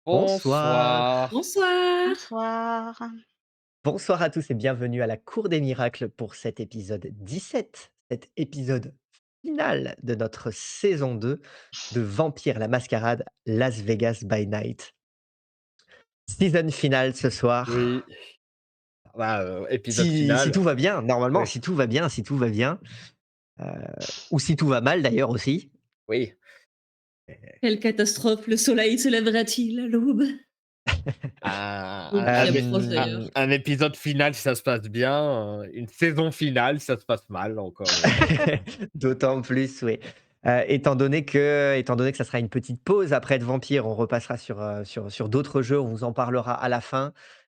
Bonsoir. Bonsoir. Bonsoir. Bonsoir. Bonsoir à tous et bienvenue à la Cour des miracles pour cet épisode 17, cet épisode final de notre saison 2 de Vampire la Mascarade Las Vegas by Night. Season finale ce soir. Oui, bah, épisode Si final. tout va bien, normalement, Oui, si tout va bien, heu, ou si tout va mal d'ailleurs aussi. oui. Quelle catastrophe, le soleil se lèvera-t-il à l'aube? Un Donc un qui un ép approche un Hem, d'ailleurs. un épisode final si ça se passe bien, une saison finale si ça se passe mal encore, D'autant plus, oui. Étant donné que ça sera une petite pause après de Vampire, on repassera sur d'autres jeux, on vous en parlera à la fin.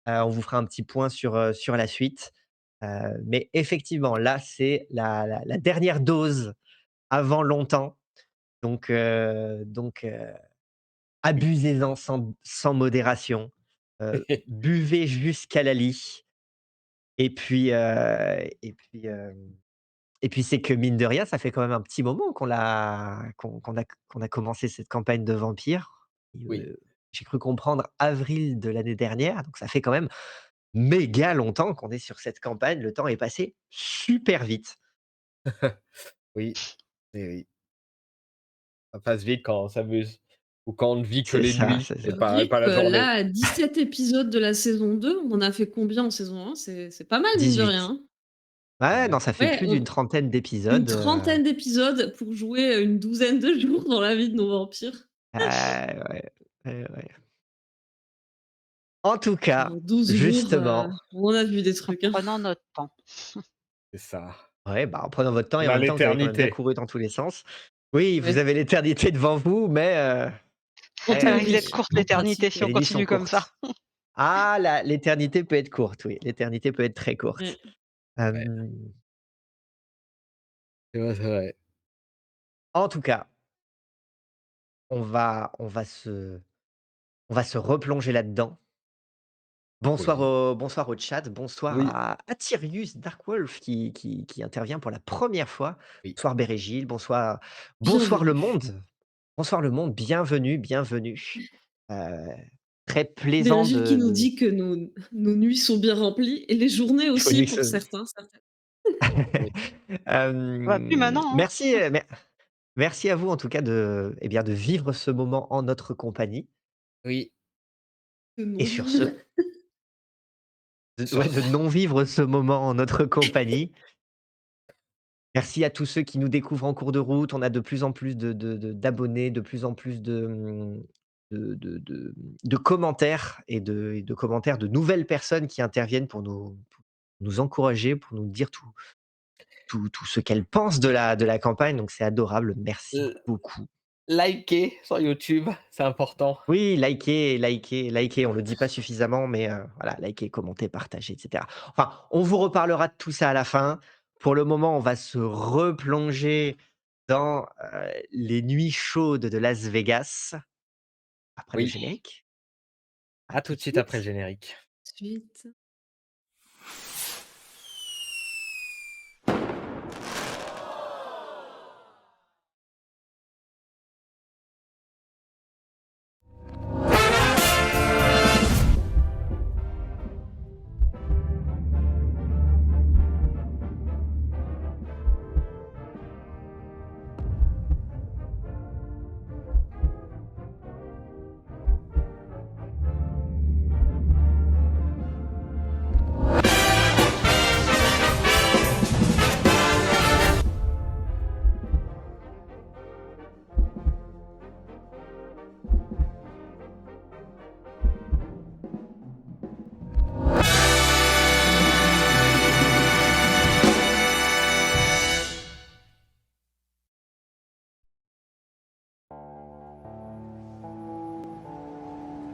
On vous fera un petit point sur la suite. Mais effectivement, là, c'est la dernière dose avant longtemps. Donc, abusez-en sans modération. Buvez jusqu'à la lie et puis c'est que mine de rien, ça fait quand même un petit moment qu'on a commencé cette campagne de vampires. Oui. J'ai cru comprendre avril de l'année dernière, donc ça fait quand même méga longtemps qu'on est sur cette campagne. Le temps est passé super vite. Oui, oui, oui. Ça passe vite quand on s'amuse ou quand on ne vit que C'est les ça, nuits c'est et ça. pas RIP, la journée. là, 17 épisodes de la saison 2, on en a fait combien en saison 1? C'est pas mal mine de 18. rien, hein. Ouais, non, Ouais. ça fait Ouais, plus d'une on trentaine une d'épisodes, trentaine d'épisodes pour jouer, une douzaine de jours dans la vie de nos vampires. ouais, ouais, ouais. En tout cas, En 12 jours, justement, on en a vu des En trucs, hein. prenant notre temps. C'est ça. ouais, bah, en prenant votre temps et On en a même temps, vous avez quand même bien l'éternité. couru dans tous les sens. Oui, vous Ouais, avez l'éternité devant vous, mais en Elle risque eh, d'être théorie. courte En l'éternité pratique, si on les nuits sont continue comme ça. courtes. Ah, l'éternité peut être courte, oui, l'éternité peut être très courte. ouais. Ouais, Hem, c'est vrai. En tout cas, on va se replonger là-dedans. Oui, Bonsoir au chat, bonsoir oui, à Tyrius Darkwolf qui intervient pour la première fois. oui. Bonsoir Bérégile, bonsoir le Bienvenue. monde. Bonsoir le monde, bienvenue, bienvenue. Heu, Très plaisant Virgile qui nous de dit que nos nuits sont bien remplies et les journées aussi Phoenix. pour certains, certaines. Oui, Bah, plus maintenant, hein. Merci, merci à vous en tout cas de vivre ce moment en notre compagnie oui, Que et non sur vivre. ce, de non vivre ce moment en notre compagnie. Merci à tous ceux qui nous découvrent en cours de route. On a de plus en plus d'abonnés, de plus en plus de commentaires et de commentaires de nouvelles personnes qui interviennent pour nous encourager, pour nous dire tout ce qu'elles pensent de la campagne. Donc c'est adorable. Merci l beaucoup. liker sur YouTube, c'est important. Oui, likez, likez, likez, on le dit pas suffisamment, mais voilà, likez, commentez, partagez et cetera. Enfin, on vous reparlera de tout ça à la fin. Pour le moment, on va se replonger dans, les nuits chaudes de Las Vegas, après le Oui, générique. À à tout tout de de suite après le suite. générique. Suite.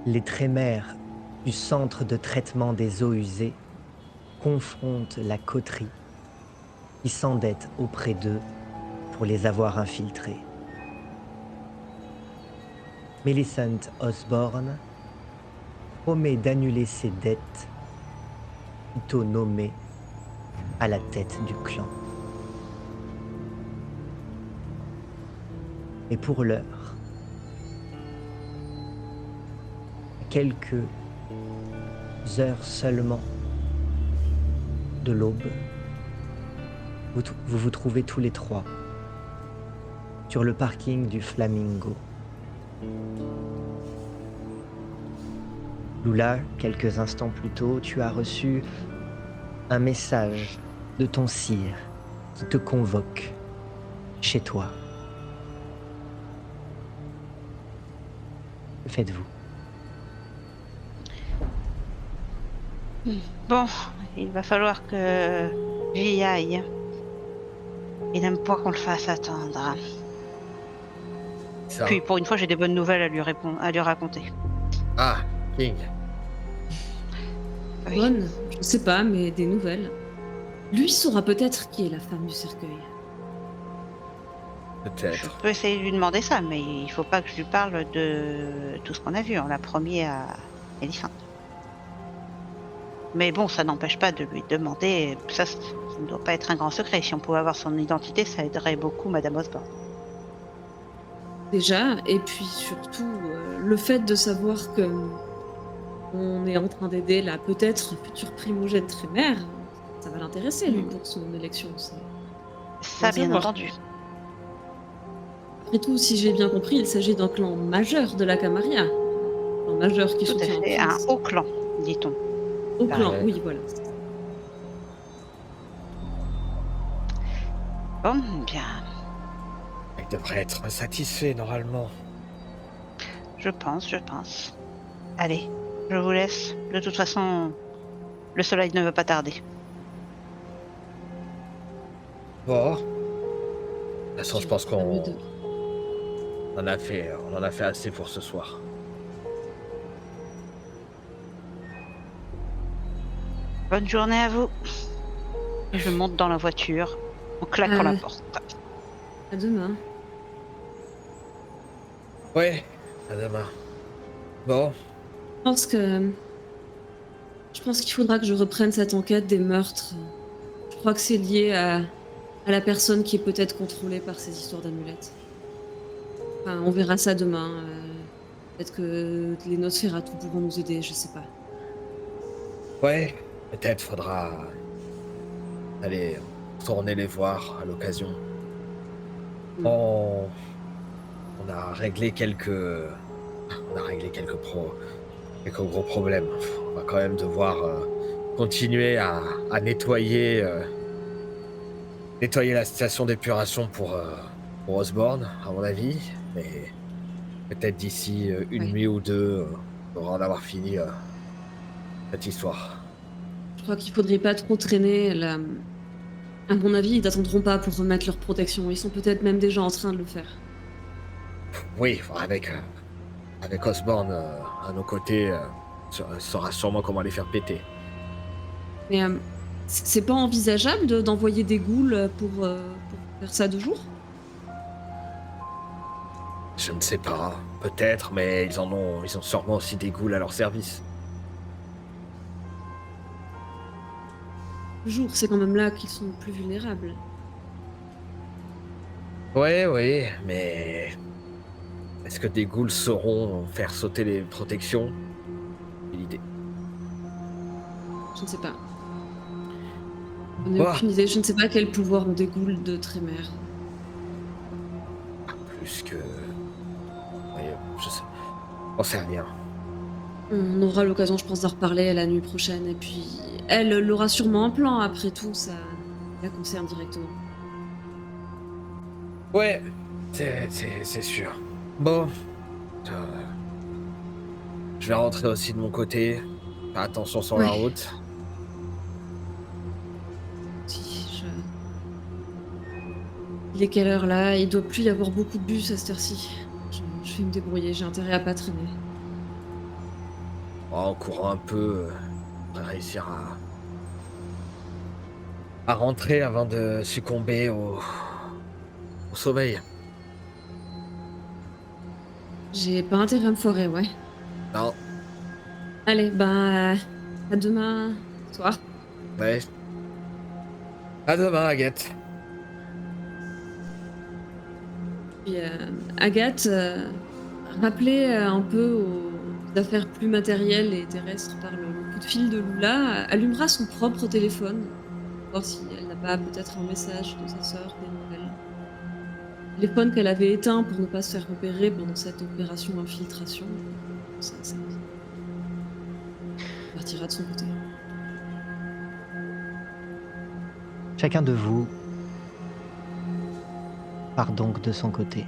Les trémères du centre de traitement des eaux usées confrontent la coterie qui s'endette auprès d'eux pour les avoir infiltrés. Millicent Osborne promet d'annuler ses dettes, sitôt nommée à la tête du clan. Et pour l'heure, quelques heures seulement de l'aube, vous vous trouvez tous les trois sur le parking du Flamingo. Lula, quelques instants plus tôt, tu as reçu un message de ton sire qui te convoque chez toi. Que faites-vous? Bon, il va falloir que j'y aille. Il n'aime pas qu'on le fasse attendre. Ça. Puis pour une fois, j'ai des bonnes nouvelles à lui raconter. Ah, King. Oui. Bonne, je sais pas, mais des nouvelles. Lui saura peut-être qui est la femme du cercueil. Je Peut-être. peux essayer de lui demander ça, mais il faut pas que je lui parle de tout ce qu'on a vu. On l'a promis à Elephant. Mais bon, ça n'empêche pas de lui demander. Ça ne doit pas être un grand secret. Si on pouvait avoir son identité, ça aiderait beaucoup Madame Osborne. Déjà, et puis surtout, le fait de savoir que on est en train d'aider la peut-être future primogène Trémère, ça va l'intéresser, lui, pour son élection. Ça, bien savoir. entendu. Après tout, si j'ai bien compris, il s'agit d'un clan majeur de la Camarilla. Un majeur qui Tout à soutient fait. un Un fils. haut clan, dit-on. Au clan, Ouais. oui, voilà. Bon, bien, Il devrait être satisfait normalement. je pense. Allez, je vous laisse. De toute façon, le soleil ne va pas tarder. Bon. De toute façon, je pense qu'on en a fait assez pour ce soir. Bonne journée à vous. Et je monte dans la voiture en claquant la porte. À demain. Ouais, à demain. Bon, Je pense qu'il faudra que je reprenne cette enquête des meurtres. Je crois que c'est lié à la personne qui est peut-être contrôlée par ces histoires d'amulettes. Enfin, on verra ça demain. Peut-être que les Nosferatu pourront nous aider, je sais pas. ouais, peut-être faudra aller tourner les voir à l'occasion. Mm. On a réglé quelques gros problèmes. On va quand même devoir continuer à nettoyer la station d'épuration pour Osborne, à mon avis. Mais peut-être d'ici une Ouais. nuit ou deux, on devra en avoir fini cette histoire. Je crois qu'il faudrait pas trop traîner. À mon avis, ils n'attendront pas pour remettre leur protection. Ils sont peut-être même déjà en train de le faire. Oui, avec Osborne à nos côtés, on saura sûrement comment les faire péter. Mais c'est pas envisageable d'envoyer des ghouls pour faire ça de jour? Je ne sais pas, peut-être, mais ils ont sûrement aussi des ghouls à leur service. Le jour, c'est quand même là qu'ils sont plus vulnérables. Oui, mais est-ce que des ghouls sauront faire sauter les protections? C'est l'idée. Je ne sais pas. On n'a Ouah. aucune idée. Je ne sais pas quel pouvoir ont des ghouls de Trémère. Plus que... Oui, je sais. On sait rien. On aura l'occasion, je pense, d'en reparler la nuit prochaine. Et puis, elle aura sûrement un plan. Après tout, ça la concerne directement. Ouais, c'est sûr. Bon, je vais rentrer aussi de mon côté. Faire attention sur la Ouais. route. Si, Il est quelle heure là? Il doit plus y avoir beaucoup de bus à cette heure-ci. Je vais me débrouiller. J'ai intérêt à pas traîner. En courant un peu, on va réussir à rentrer avant de succomber au sommeil. J'ai pas intérêt à me foirer, ouais. Non, Allez, ben, à demain soir. ouais. À demain, Agathe. Puis, Agathe, rappelez un peu aux d'affaires plus matérielles et terrestres par le coup de fil de Lula, allumera son propre téléphone, voir si elle n'a pas peut-être un message de sa sœur, des nouvelles. Téléphone qu'elle avait éteint pour ne pas se faire repérer pendant cette opération infiltration. Ça partira de son côté. Chacun de vous part donc de son côté.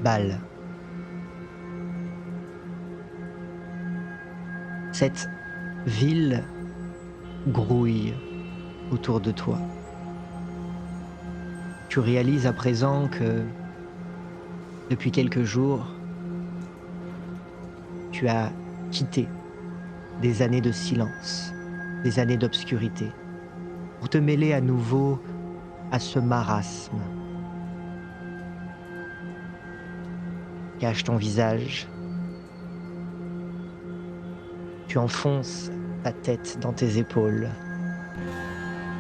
Bâle. Cette ville grouille autour de toi. Tu réalises à présent que depuis quelques jours, tu as quitté des années de silence, des années d'obscurité, pour te mêler à nouveau à ce marasme. Cache ton visage. Tu enfonces ta tête dans tes épaules.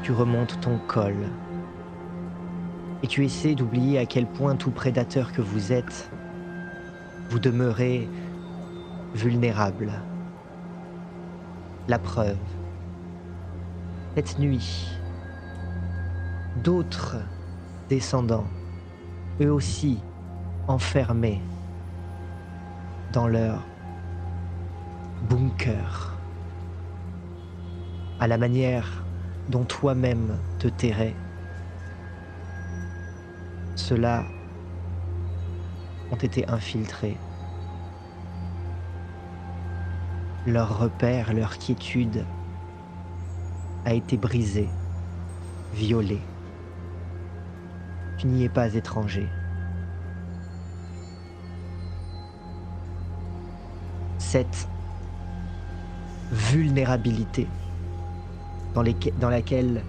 Tu remontes ton col. Et tu essaies d'oublier à quel point tout prédateur que vous êtes, vous demeurez vulnérable. La preuve. Cette nuit, d'autres descendants, eux aussi enfermés dans leur bunker, à la manière dont toi-même te tairais. Ceux-là ont été infiltrés. Leur repère, leur quiétude a été brisée, violée. Tu n'y es pas étranger. Cette vulnérabilité dans laquelle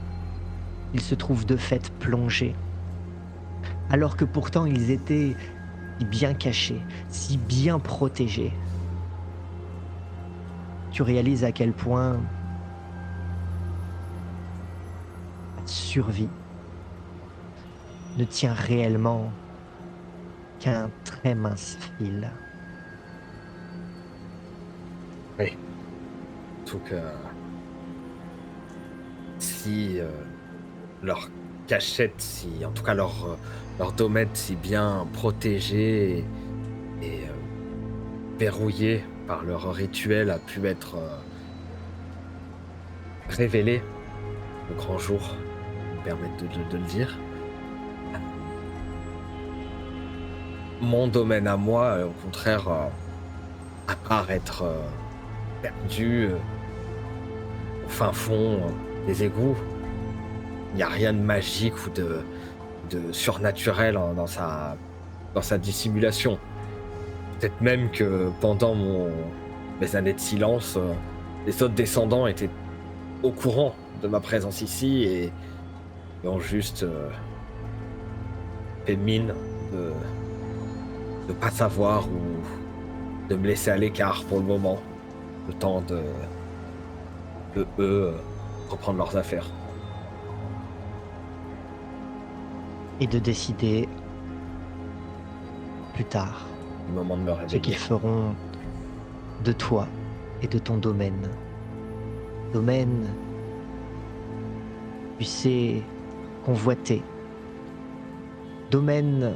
ils se trouvent de fait plongés, alors que pourtant ils étaient si bien cachés, si bien protégés. Tu réalises à quel point la survie ne tient réellement qu'à un très mince fil. Oui. Surtout que si leur cachette, si en tout cas leur domaine si bien protégé et verrouillé par leur rituel a pu être révélé au grand jour, me permettre de le dire. Mon domaine à moi, au contraire, à part être perdu au fin fond des égouts, il n'y a rien de magique ou de surnaturel dans sa dissimulation. Peut-être même que pendant mes années de silence, les autres descendants étaient au courant de ma présence ici et ont juste fait mine de ne pas savoir ou de me laisser à l'écart pour le moment, le temps de eux reprendre leurs affaires. Et de décider plus tard Le moment de me ce qu'ils réveiller. feront de toi et de ton domaine. Domaine, tu sais, convoité. Domaine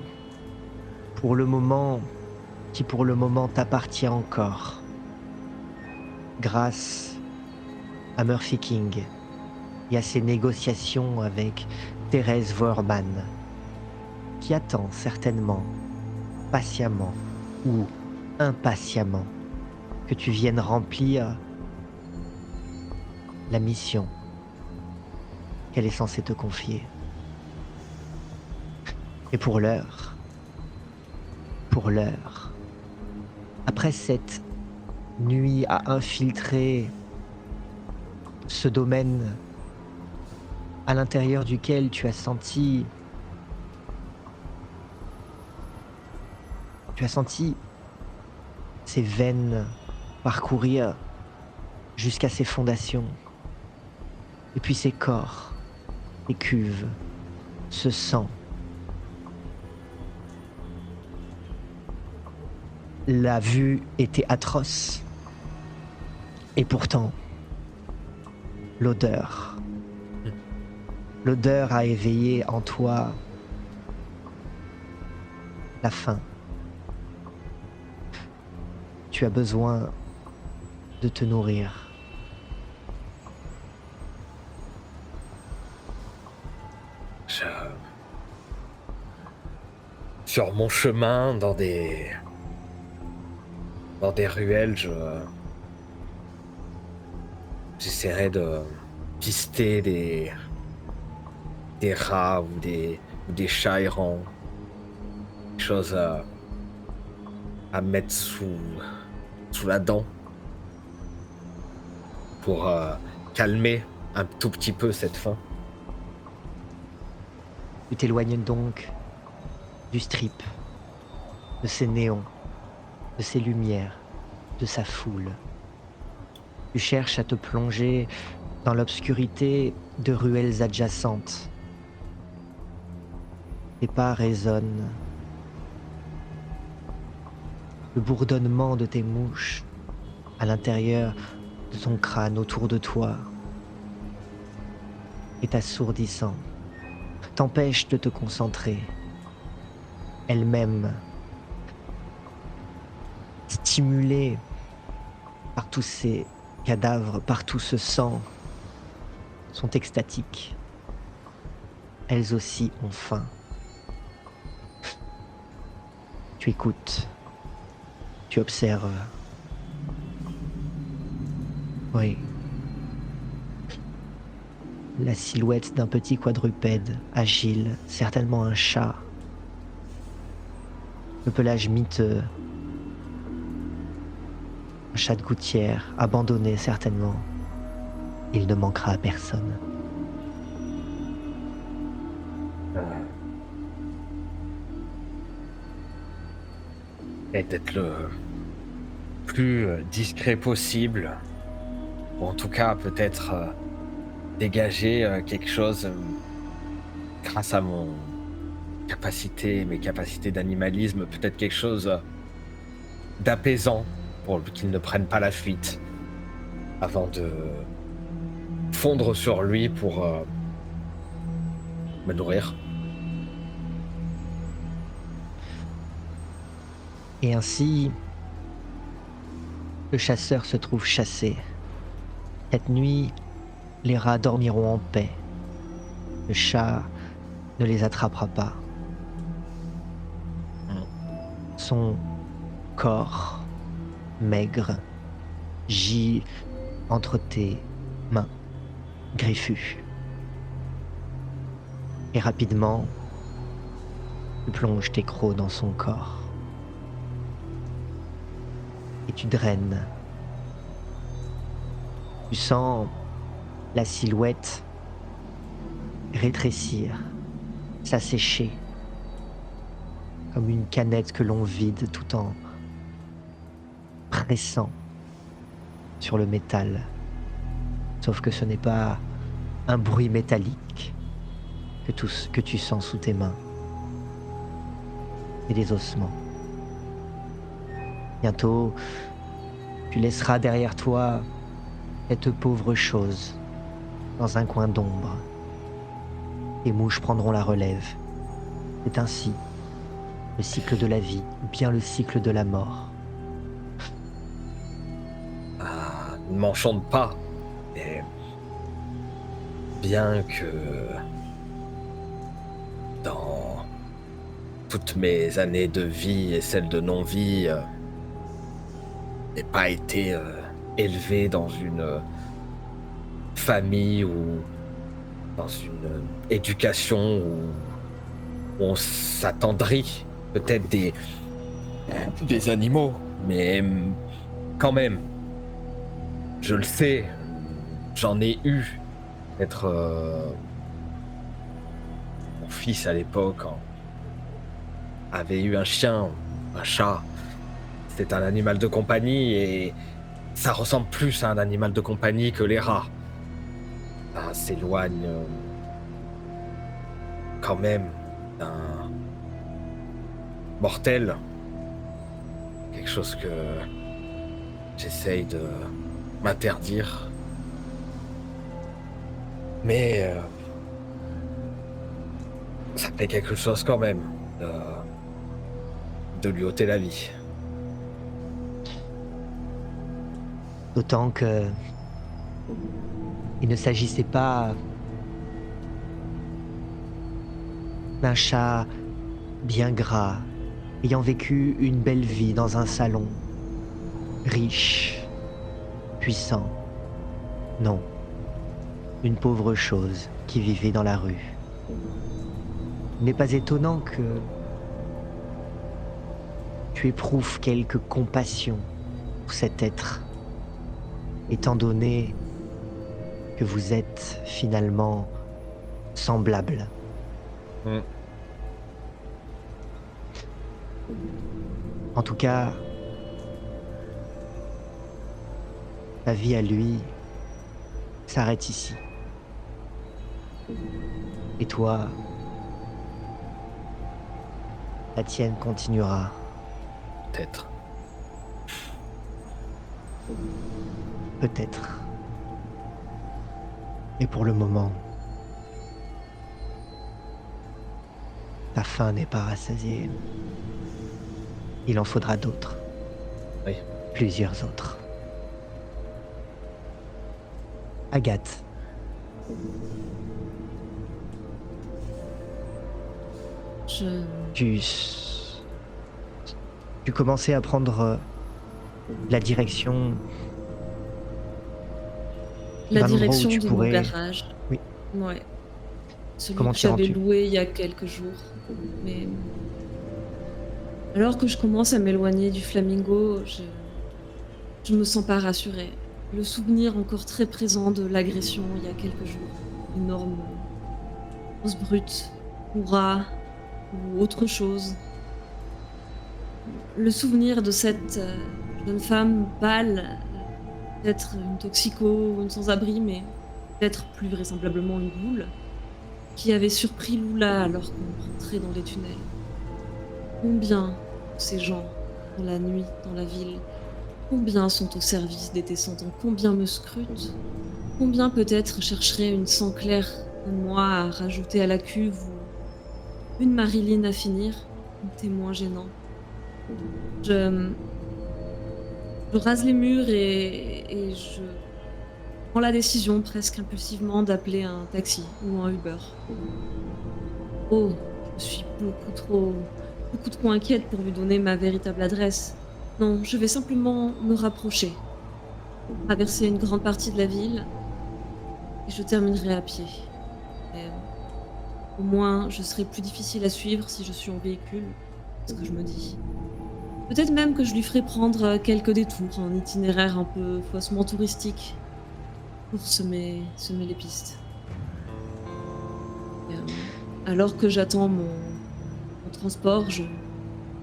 qui pour le moment t'appartient encore. Grâce à Murphy King et à ses négociations avec Thérèse Vorman, qui attend certainement, patiemment ou impatiemment, que tu viennes remplir la mission qu'elle est censée te confier. Et pour l'heure, après cette nuit à infiltrer ce domaine à l'intérieur duquel tu as senti ces veines parcourir jusqu'à ses fondations, et puis ces corps, ces cuves, ce sang. La vue était atroce. Et pourtant, l'odeur. L'odeur a éveillé en toi la faim. Tu as besoin de te nourrir. Je... Sur mon chemin, dans des ruelles, j'essaierai de pister des rats ou des chats errants. Des choses à mettre sous la dent pour calmer un tout petit peu cette faim. Tu t'éloignes donc du strip, de ses néons, de ses lumières, de sa foule. Tu cherches à te plonger dans l'obscurité de ruelles adjacentes. Tes pas résonnent. Le bourdonnement de tes mouches à l'intérieur de ton crâne autour de toi est assourdissant, t'empêche de te concentrer. Elle-même, stimulée par tous ces cadavres, par tout ce sang, sont extatiques. Elles aussi ont faim. Tu écoutes, tu observes. Oui. La silhouette d'un petit quadrupède, agile, certainement un chat. Le pelage miteux. Un chat de gouttière, abandonné certainement. Il ne manquera à personne. Et d'être le plus discret possible. Ou en tout cas, peut-être dégager quelque chose grâce à mes capacités d'animalisme, peut-être quelque chose d'apaisant pour qu'il ne prenne pas la fuite avant de fondre sur lui pour me nourrir. Et ainsi, le chasseur se trouve chassé. Cette nuit, les rats dormiront en paix. Le chat ne les attrapera pas. Son corps, maigre, gît entre tes mains, griffues. Et rapidement, tu plonges tes crocs dans son corps. Et tu draines. Tu sens la silhouette rétrécir, s'assécher, comme une canette que l'on vide tout en pressant sur le métal. Sauf que ce n'est pas un bruit métallique que tu sens sous tes mains. Et des ossements. Bientôt, tu laisseras derrière toi cette pauvre chose dans un coin d'ombre. Les mouches prendront la relève. C'est ainsi le cycle de la vie, ou bien le cycle de la mort. Ne m'enchante pas, mais bien que dans toutes mes années de vie et celles de non-vie, n'ai pas été élevé dans une famille ou dans une éducation où on s'attendrit peut-être des animaux, mais quand même, je le sais, j'en ai eu. Être mon fils à l'époque avait eu un chien, un chat. C'était un animal de compagnie et ça ressemble plus à un animal de compagnie que les rats. Ça s'éloigne quand même d'un mortel. quelque chose que j'essaye de m'interdire. Mais ça fait quelque chose quand même de lui ôter la vie. D'autant que il ne s'agissait pas d'un chat bien gras, ayant vécu une belle vie dans un salon, riche, puissant. Non, une pauvre chose qui vivait dans la rue. Il n'est pas étonnant que tu éprouves quelque compassion pour cet être, étant donné que vous êtes finalement semblables. Mm. En tout cas, ta vie à lui s'arrête ici. Et toi, la tienne continuera. Peut-être. Peut-être. Et pour le moment, ta faim n'est pas rassasiée. Il en faudra d'autres. Oui. Plusieurs autres. Agathe. Tu commençais à prendre la direction d'un endroit où direction tu de mon pourrais... garage. Oui. Ouais. Celui Comment que t'y j'avais rends-tu? loué il y a quelques jours. Mais alors que je commence à m'éloigner du flamingo, je me sens pas rassurée. Le souvenir encore très présent de l'agression il y a quelques jours. Énorme grosse brute, ou rat, ou autre chose. Le souvenir de cette jeune femme pâle, peut-être une toxico ou une sans-abri, mais peut-être plus vraisemblablement une goule, qui avait surpris Lula alors qu'on rentrait dans les tunnels. Combien ces gens, dans la nuit, dans la ville, combien sont au service des descendants, combien me scrutent, combien peut-être chercheraient une sang claire comme moi à rajouter à la cuve ou une Marilyn à finir, un témoin gênant. Je rase les murs et je prends la décision presque impulsivement d'appeler un taxi ou un Uber. Oh, je suis beaucoup trop inquiète pour lui donner ma véritable adresse. Non, je vais simplement me rapprocher, traverser une grande partie de la ville et je terminerai à pied. Mais, au moins, je serai plus difficile à suivre si je suis en véhicule, c'est ce que je me dis. Peut-être même que je lui ferai prendre quelques détours, un itinéraire un peu faussement touristique pour semer les pistes. Et, alors que j'attends mon transport, je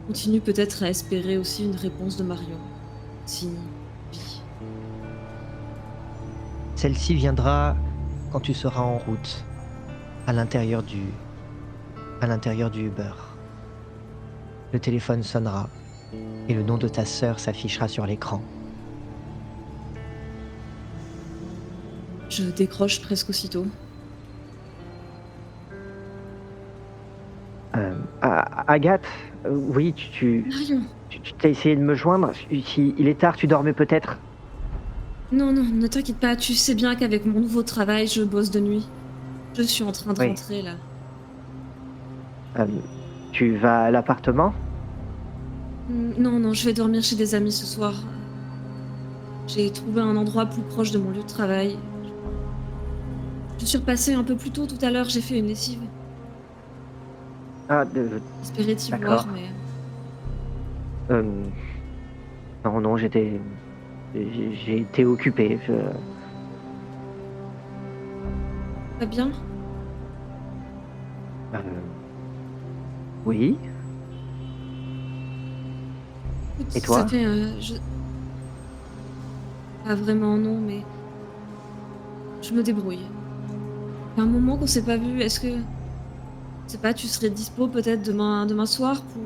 continue peut-être à espérer aussi une réponse de Marion. Signe, vie. Celle-ci viendra quand tu seras en route, à l'intérieur du Uber. Le téléphone sonnera et le nom de ta sœur s'affichera sur l'écran. Je décroche presque aussitôt. Agathe, oui, Marion! tu t'as essayé de me joindre. Si il est tard, tu dormais peut-être. Non, ne t'inquiète pas, tu sais bien qu'avec mon nouveau travail, je bosse de nuit. Je suis en train de Oui. rentrer là. Tu vas à l'appartement? Non, je vais dormir chez des amis ce soir. J'ai trouvé un endroit plus proche de mon lieu de travail. Je suis repassée un peu plus tôt tout à l'heure, j'ai fait une lessive. J'espérais t'y D'accord. voir, mais... Non, j'ai été occupé. Pas bien? Oui. Écoute, Et toi? ça fait... Pas vraiment, non, mais... Je me débrouille. Ça fait un moment qu'on s'est pas vu, est-ce que... Je sais pas, tu serais dispo peut-être demain soir pour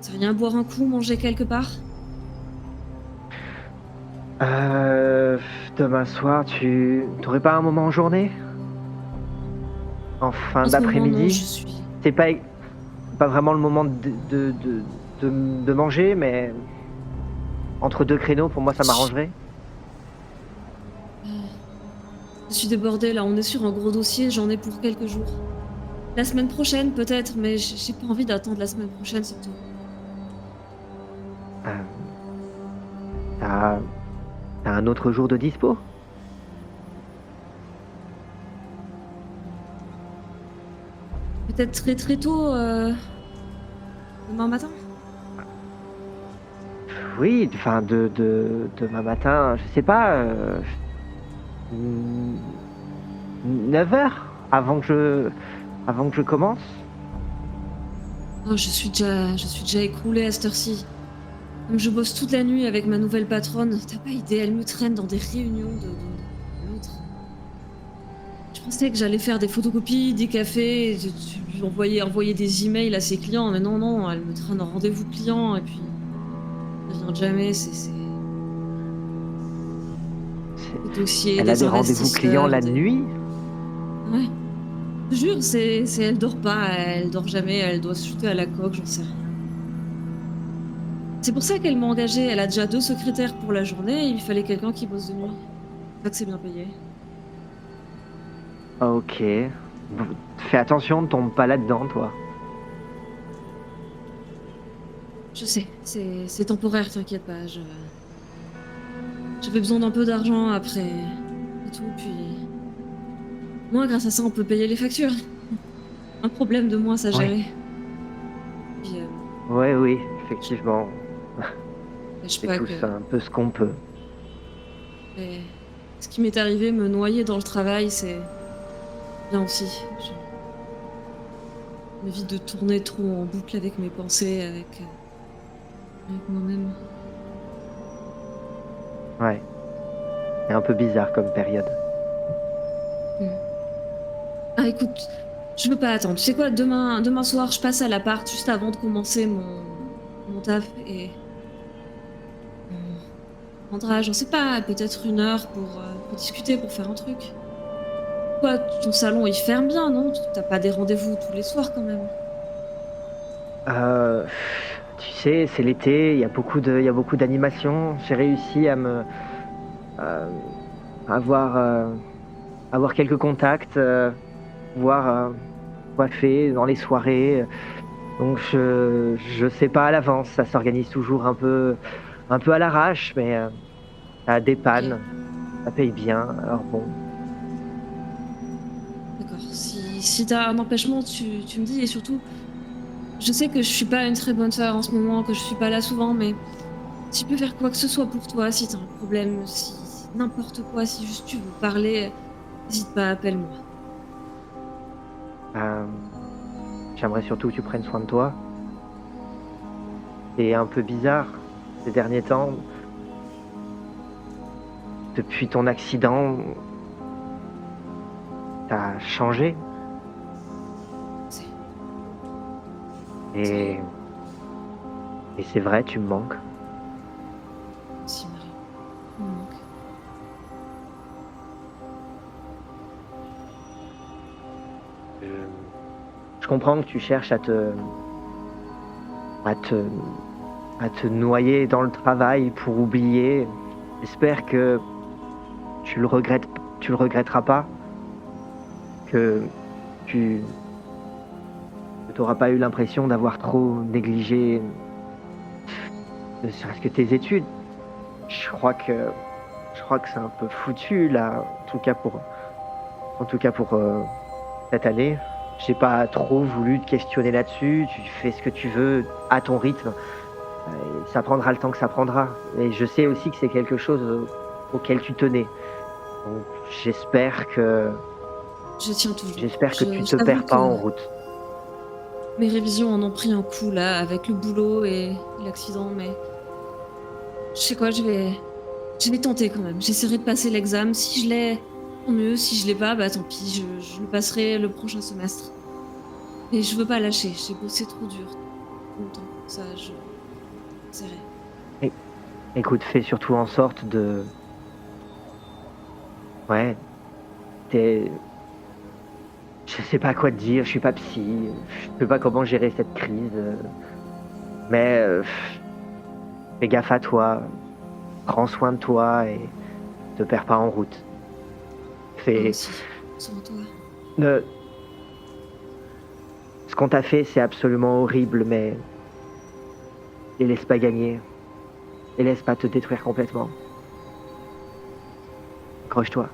C'est rien, boire un coup, manger quelque part? Euh, Demain soir, tu t'aurais pas un moment en journée? En fin En ce moment, non, je d'après-midi? suis... C'est pas vraiment le moment de manger, mais entre 2 créneaux, pour moi, ça je m'arrangerait. euh, je suis débordée, là, on est sur un gros dossier, j'en ai pour quelques jours. La semaine prochaine, peut-être, mais j'ai pas envie d'attendre la semaine prochaine, surtout. Hem, tu as un autre jour de dispo? Peut-être très, très tôt, demain matin? Oui, enfin demain matin, je sais pas, mmh, 9 heures avant que je commence? Oh, je suis déjà écroulée à cette heure-ci. Comme je bosse toute la nuit avec ma nouvelle patronne, tu pas idée, elle me traîne dans des réunions de l'autre. Je pensais que j'allais faire des photocopies, des cafés, lui envoyer des emails à ses clients, mais non, non, elle me traîne en rendez-vous client et puis elle vient jamais, c'est C'est des dossiers, Elle a des des rendez-vous clients investisseurs, la des... nuit? Ouais, je te jure, elle dort pas, elle dort jamais, elle doit se shooter à la coque, j'en sais rien. C'est pour ça qu'elle m'a engagée, elle a déjà 2 secrétaires pour la journée, il lui fallait quelqu'un qui bosse de nuit. C'est pour ça que c'est bien payé. OK. Bon, fais attention, ne tombe pas là-dedans, toi. Je sais, c'est temporaire, t'inquiète pas, j'avais besoin d'un peu d'argent après et tout, puis moi, grâce à ça, on peut payer les factures. Un problème de moins à Ouais. gérer. Puis, Ouais, oui, effectivement, je on cache fait pas que tous un peu ce qu'on peut. et ce qui m'est arrivé, me noyer dans le travail, c'est bien aussi. Je m'évite de tourner trop en boucle avec mes pensées, avec moi-même. Ouais, c'est un peu bizarre comme période. Mmh. Ah écoute, je veux pas attendre. Tu sais quoi? Demain soir, je passe à l'appart juste avant de commencer mon taf et on prendra, j'en sais pas, peut-être 1 heure pour discuter, pour faire un truc. Toi, ton salon, il ferme bien, non? Tu pas des rendez-vous tous les soirs quand même? Heu, Tu sais, c'est l'été, il y a beaucoup d'animations. J'ai réussi à hem, avoir, avoir quelques contacts, pouvoir, coiffer dans les soirées, donc je sais pas à l'avance, ça s'organise toujours un peu à l'arrache, mais ça OK, dépanne, ça paye bien, alors bon. d'accord. Si tu un empêchement, tu me dis et surtout, je sais que je suis pas une très bonne sœur en ce moment, que je suis pas là souvent, mais si je peux faire quoi que ce soit pour toi, si t'as un problème, si n'importe quoi, si juste tu veux parler, hésite pas, appelle-moi. Hem, J'aimerais surtout que tu prennes soin de toi. C'est un peu bizarre ces derniers temps, depuis ton accident, tu as changé C'est c'est et c'est vrai, tu me manques. si Marie, il me manque. Je je comprends que tu cherches à te à te noyer dans le travail pour oublier. J'espère que tu le regretteras pas, que tu n'auras pas eu l'impression d'avoir trop négligé ne serait-ce que tes études. Je crois que je crois que c'est un peu foutu là, en tout cas pour, cette année. J'ai pas trop voulu te questionner là-dessus, tu fais ce que tu veux à ton rythme, et ça prendra le temps que ça prendra. Et je sais aussi que c'est quelque chose, auquel tu tenais. Donc Je tiens toujours. j'espère que tu Je te t'avoue perds pas que en route. mes révisions en ont pris un coup là, avec le boulot et l'accident, mais je sais quoi, je vais tenter quand même. J'essaierai de passer l'examen. Si je l'ai, tant mieux. Si je l'ai pas, bah tant pis, je le passerai le prochain semestre. Et je veux pas lâcher, j'ai bossé trop dur. longtemps. Ça, je essaierai. É écoute, fais surtout en sorte de ouais, tu je sais pas quoi te dire, je suis pas psy, je sais pas comment gérer cette crise, mais fais gaffe à toi, prends soin de toi et te perds pas en route. Toi Fais aussi, sois toi. ne Ce qu'on t'a fait, c'est absolument horrible, mais les laisse pas gagner, les laisse pas te détruire complètement. Accroche-toi.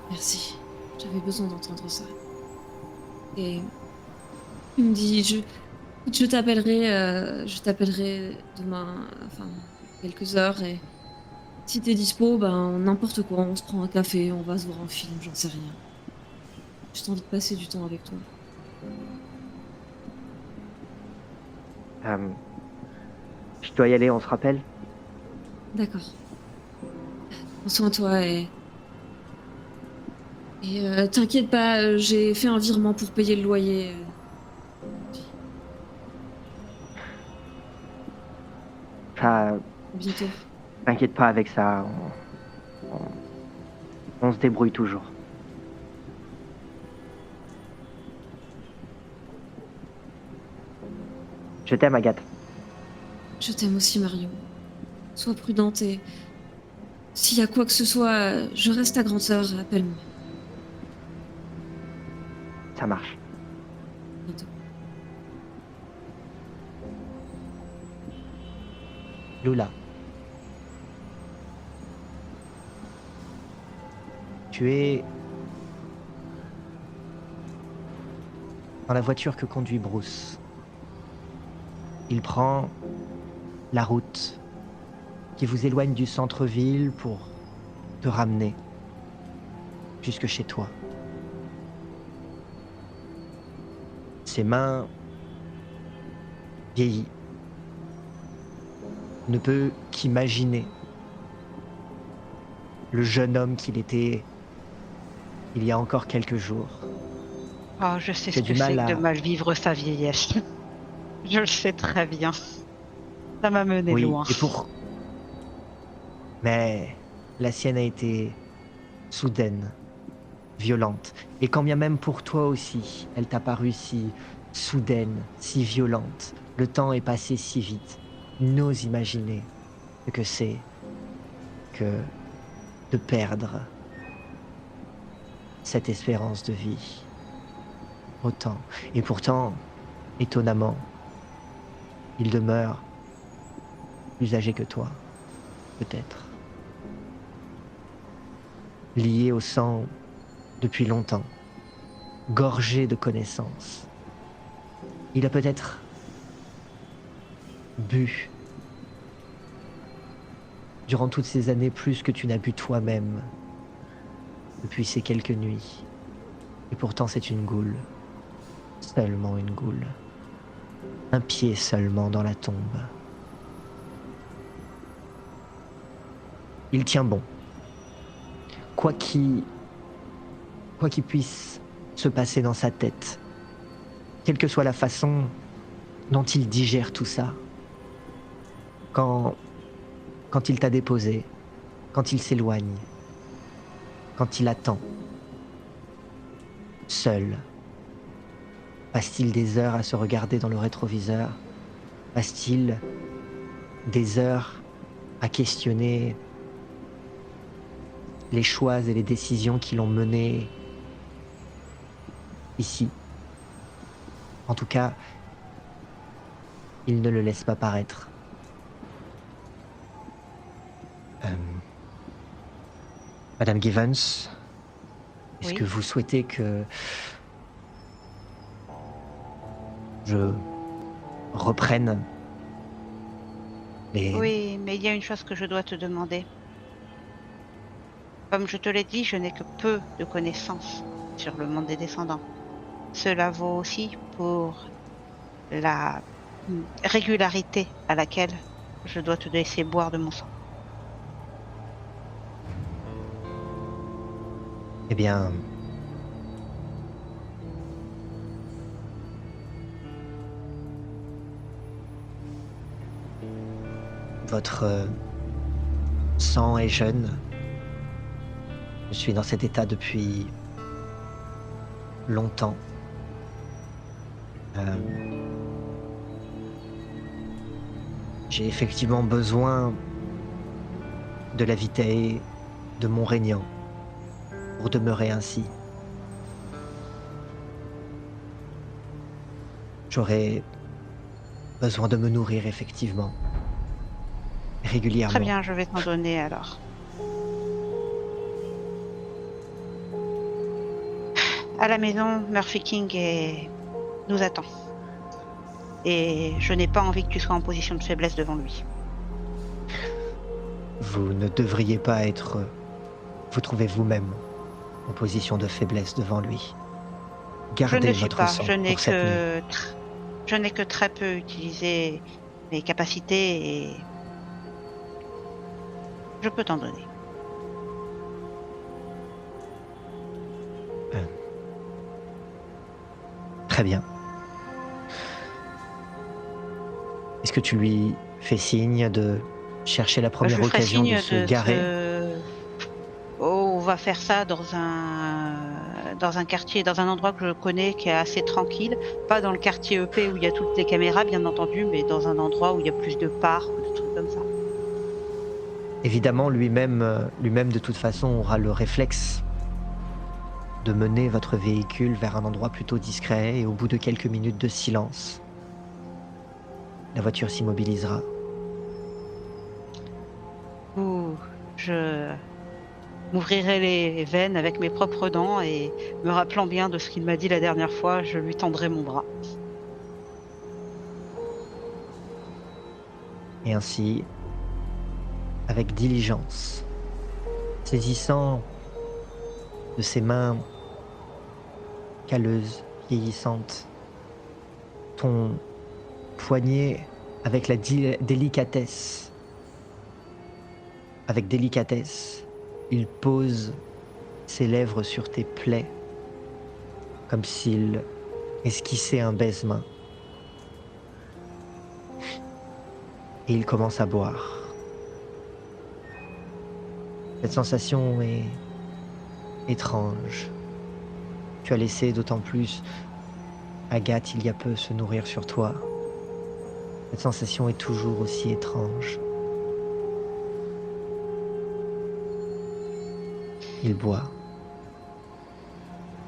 Merci. J'avais besoin d'entendre ça. Et tu me dis, je t'appellerai demain, enfin, quelques heures et si t'es dispo, ben, n'importe quoi, on se prend un café, on va se voir un film, j'en sais rien. J'ai juste envie de passer du temps avec toi. Hem, je dois y aller, on se rappelle? D'accord. Prends soin de toi t'inquiète pas, j'ai fait un virement pour payer le loyer, aujourd'hui. Ça À bientôt. t'inquiète pas avec ça, on on se débrouille toujours. Je t'aime, Agathe. Je t'aime aussi, Mario. Sois prudente et s'il y a quoi que ce soit, je reste ta grande sœur, appelle-moi. Ça marche. Bientôt. Lula, tu es dans la voiture que conduit Bruce. Il prend la route qui vous éloigne du centre-ville pour te ramener jusque chez toi. Ses mains vieillies ne peut qu'imaginer le jeune homme qu'il était il y a encore quelques jours. Oh, je sais J'ai ce du que c'est mal que de à... mal vivre sa vieillesse. Je le sais très bien. Ça m'a mené Oui, loin. mais la sienne a été soudaine, violente. Et quand bien même pour toi aussi, elle t'a paru si soudaine, si violente, le temps est passé si vite. N'ose imaginer ce que c'est que de perdre cette espérance de vie. Autant. Et pourtant, étonnamment, il demeure plus âgé que toi, peut-être. Lié au sang depuis longtemps, gorgé de connaissances. Il a peut-être bu durant toutes ces années plus que tu n'as bu toi-même depuis ces quelques nuits. Et pourtant c'est une goule, seulement une goule. Un pied seulement dans la tombe. Il tient bon. Quoi qu'il quoi qu'il puisse se passer dans sa tête, quelle que soit la façon dont il digère tout ça, quand, quand il t'a déposé, quand il s'éloigne, quand il attend, seul, passe-t-il des heures à se regarder dans le rétroviseur? Passe-t-il des heures à questionner les choix et les décisions qui l'ont mené ici? En tout cas, il ne le laisse pas paraître. Euh, Madame Givens, est-ce Oui. que vous souhaitez que je reprenne les... Oui, mais il y a une chose que je dois te demander. Comme je te l'ai dit, je n'ai que peu de connaissances sur le monde des descendants. Cela vaut aussi pour la régularité à laquelle je dois te laisser boire de mon sang. Eh bien... Votre sang est jeune. Je suis dans cet état depuis longtemps. Euh, J'ai effectivement besoin de la vitae de mon régnant pour demeurer ainsi. J'aurais besoin de me nourrir effectivement, Très régulièrement. bien, je vais t'en donner alors. À la maison, Murphy King nous attend. Et je n'ai pas envie que tu sois en position de faiblesse devant lui. Vous ne devriez pas être, vous trouvez vous-même en position de faiblesse devant lui. Je ne Gardez le suis votre pas. sang pour cette nuit. Je n'ai que très peu utilisé mes capacités et je peux t'en donner. Très bien. Est-ce que tu lui fais signe de chercher la Je première lui ferai occasion de signe se garer? Oh, on va faire ça dans un quartier, dans un endroit que je connais qui est assez tranquille. Pas dans le quartier EP où il y a toutes les caméras, bien entendu, mais dans un endroit où il y a plus de parcs ou de trucs comme ça. Évidemment, lui-même de toute façon aura le réflexe de mener votre véhicule vers un endroit plutôt discret et au bout de quelques minutes de silence, la voiture s'immobilisera. Ouh, je m'ouvrirai les veines avec mes propres dents et me rappelant bien de ce qu'il m'a dit la dernière fois, je lui tendrai mon bras. Et ainsi, avec diligence, saisissant de ses mains calleuses, vieillissantes, ton poignet avec la délicatesse. Avec délicatesse, il pose ses lèvres sur tes plaies, comme s'il esquissait un baise-main. Et il commence à boire. Cette sensation est étrange. Tu as laissé d'autant plus Agathe il y a peu se nourrir sur toi. Cette sensation est toujours aussi étrange. Il boit.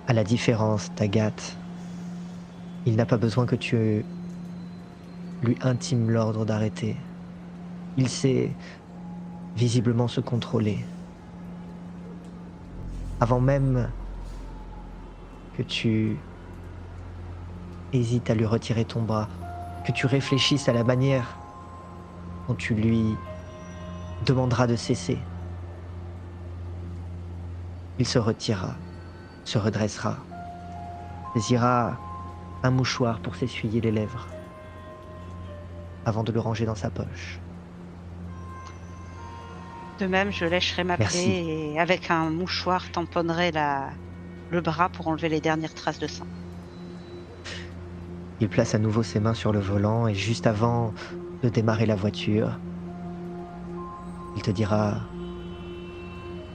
À la différence d'Agathe, il n'a pas besoin que tu lui intimes l'ordre d'arrêter. Il sait visiblement se contrôler. Avant même que tu hésites à lui retirer ton bras, que tu réfléchisses à la manière dont tu lui demanderas de cesser, il se retirera, se redressera, saisira un mouchoir pour s'essuyer les lèvres, avant de le ranger dans sa poche. De même, je lècherai ma Merci. plaie et avec un mouchoir tamponnerai le bras pour enlever les dernières traces de sang. Il place à nouveau ses mains sur le volant et juste avant de démarrer la voiture, il te dira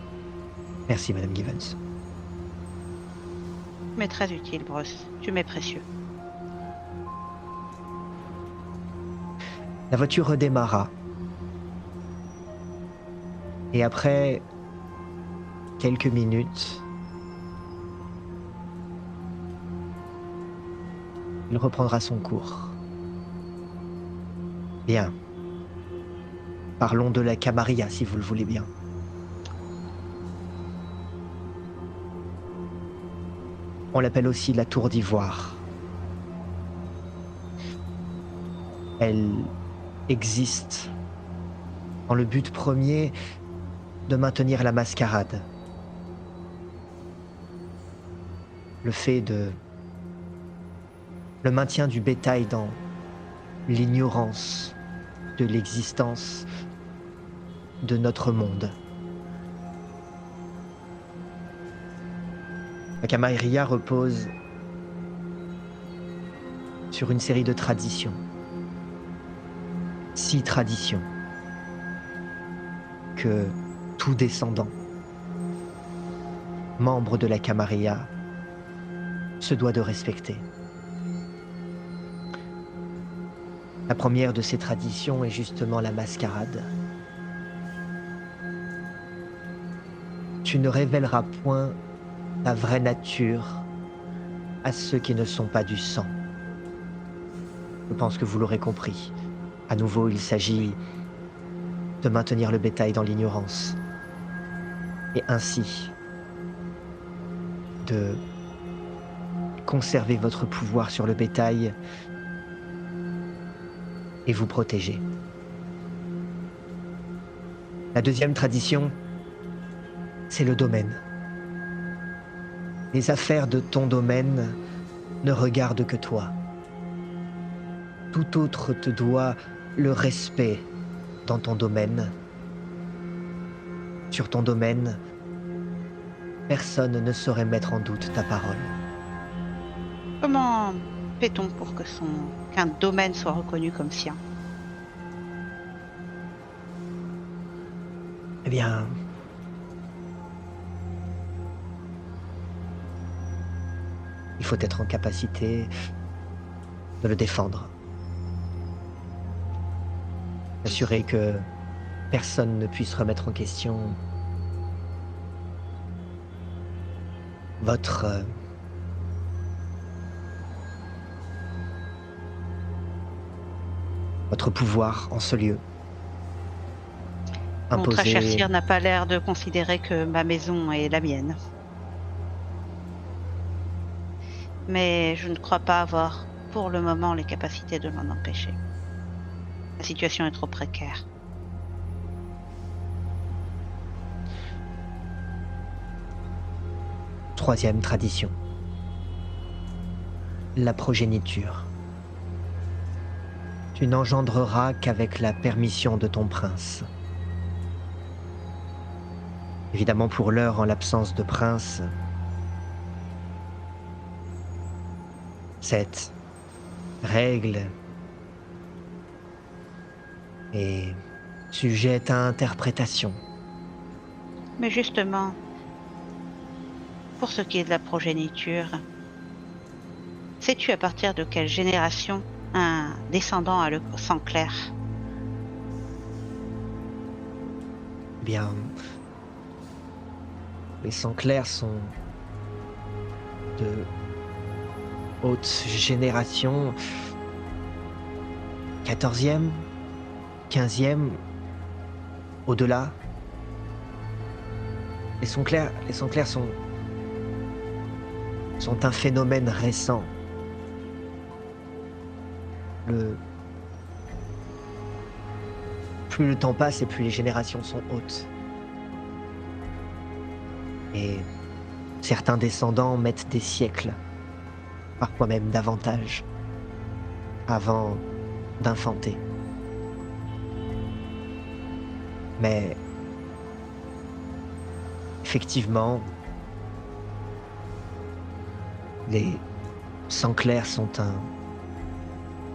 « Merci, Madame Givens. Mais très utile, Bruce. Tu m'es précieux. » La voiture redémarra. Et après quelques minutes, il reprendra son cours. Bien. Parlons de la Camarilla, si vous le voulez bien. On l'appelle aussi la Tour d'Ivoire. Elle existe dans le but premier de maintenir la mascarade. Le maintien du bétail dans l'ignorance de l'existence de notre monde. La Camarilla repose sur une série de traditions. 6 traditions que tout descendant, membre de la Camarilla, se doit de respecter. La première de ces traditions est justement la mascarade. Tu ne révéleras point ta vraie nature à ceux qui ne sont pas du sang. Je pense que vous l'aurez compris. À nouveau, il s'agit de maintenir le bétail dans l'ignorance et ainsi de conserver votre pouvoir sur le bétail et vous protéger. La deuxième tradition, c'est le domaine. Les affaires de ton domaine ne regardent que toi. Tout autre te doit le respect dans ton domaine. Sur ton domaine, personne ne saurait mettre en doute ta parole. Comment fait-on pour que qu'un domaine soit reconnu comme sien? Eh bien, il faut être en capacité de le défendre. Assurer que personne ne puisse remettre en question votre pouvoir en ce lieu. Mon très cher Imposer. sire n'a pas l'air de considérer que ma maison est la mienne. Mais je ne crois pas avoir, pour le moment, les capacités de l'en empêcher. La situation est trop précaire. Troisième tradition. La progéniture. Tu n'engendreras qu'avec la permission de ton prince. Évidemment, pour l'heure, en l'absence de prince, cette règle est sujette à interprétation. Mais justement, pour ce qui est de la progéniture, sais-tu à partir de quelle génération un descendant a le sang clair? Eh bien, les sangs clairs sont de haute génération, 14e, 15e, au-delà. Les sangs clairs sont un phénomène récent. Plus le temps passe et plus les générations sont hautes. Et certains descendants mettent des siècles, parfois même davantage, avant d'infanter. Mais effectivement, les sangs clairs sont un